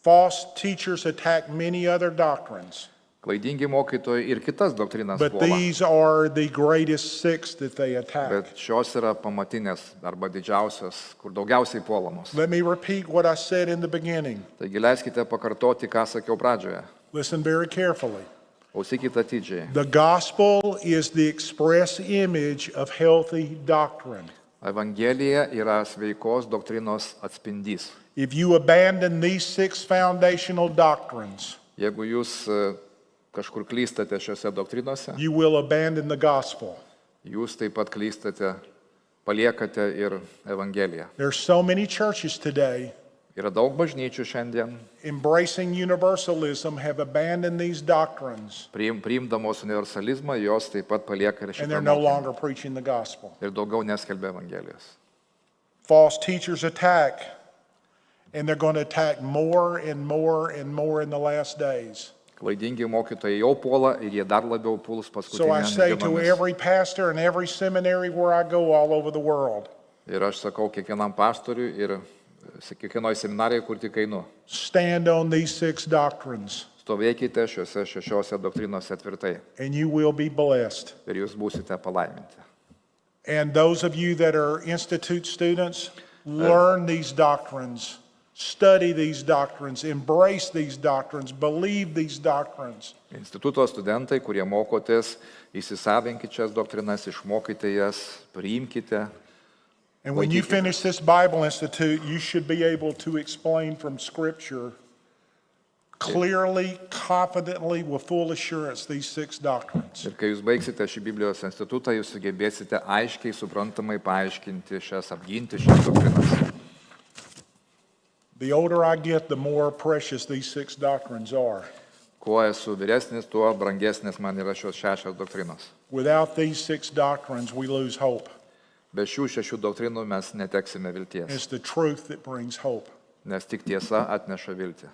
False teachers attack many other doctrines, Klaidingi mokytojai ir kitas doktrinas but puola, these are the greatest 6 that they attack. bet šios yra pamatinės arba didžiausios, kur daugiausiai puolamos. Let me repeat what I said in the beginning. Taigi leiskite pakartoti, ką sakiau pradžioje. Listen very carefully. Klausykite atidžiai. The gospel is the express image of healthy doctrine. Evangelija yra sveikos doktrinos atspindys. If you abandon these 6 foundational doctrines, Jeigu jūs kažkur klystate šiuose doktrinose, you will abandon the gospel. jūs taip pat klystate, paliekate ir Evangeliją. There's so many churches today Yra daug bažnyčių šiandien, embracing universalism have abandoned these doctrines priimdamos universalizmą, jos taip pat palieka ir and šitą they're no mokymą. longer preaching the gospel. Ir daugiau neskelbia Evangelijos. False teachers attack, and they're going to attack more and more and more in the last days. Klaidingi mokytojai jau puola ir jie dar labiau puls So I say paskutinėmis to dienomis. every pastor and every seminary where I go all over the world, Ir aš sakau kiekvienam pastoriui ir kiekvienoj seminarijai, kur tik einu. stand on these 6 doctrines Stovėkite šiuose 6 doktrinose tvirtai and you will be blessed. ir jūs būsite palaiminti. And those of you that are institute students, learn these doctrines, study these doctrines, embrace these doctrines, believe these doctrines. Instituto studentai, kurie mokotės, įsisavinkite šias doktrinas, išmokite jas, priimkite. And when you finish this Bible Institute, you should be able to explain from Scripture clearly, confidently, with full assurance these 6 doctrines. Ir kai jūs baigsite šį Biblijos institutą, jūs sugebėsite aiškiai, suprantamai paaiškinti šias, apginti šias doktrinas. The older I get, the more precious these 6 doctrines are. Kuo esu vyresnis, tuo brangesnės man yra šios 6 doktrinos. Without these 6 doctrines, we lose hope. Be šių 6 doktrinų mes neteksime vilties, It's the truth that brings hope. nes tik tiesa atneša viltį.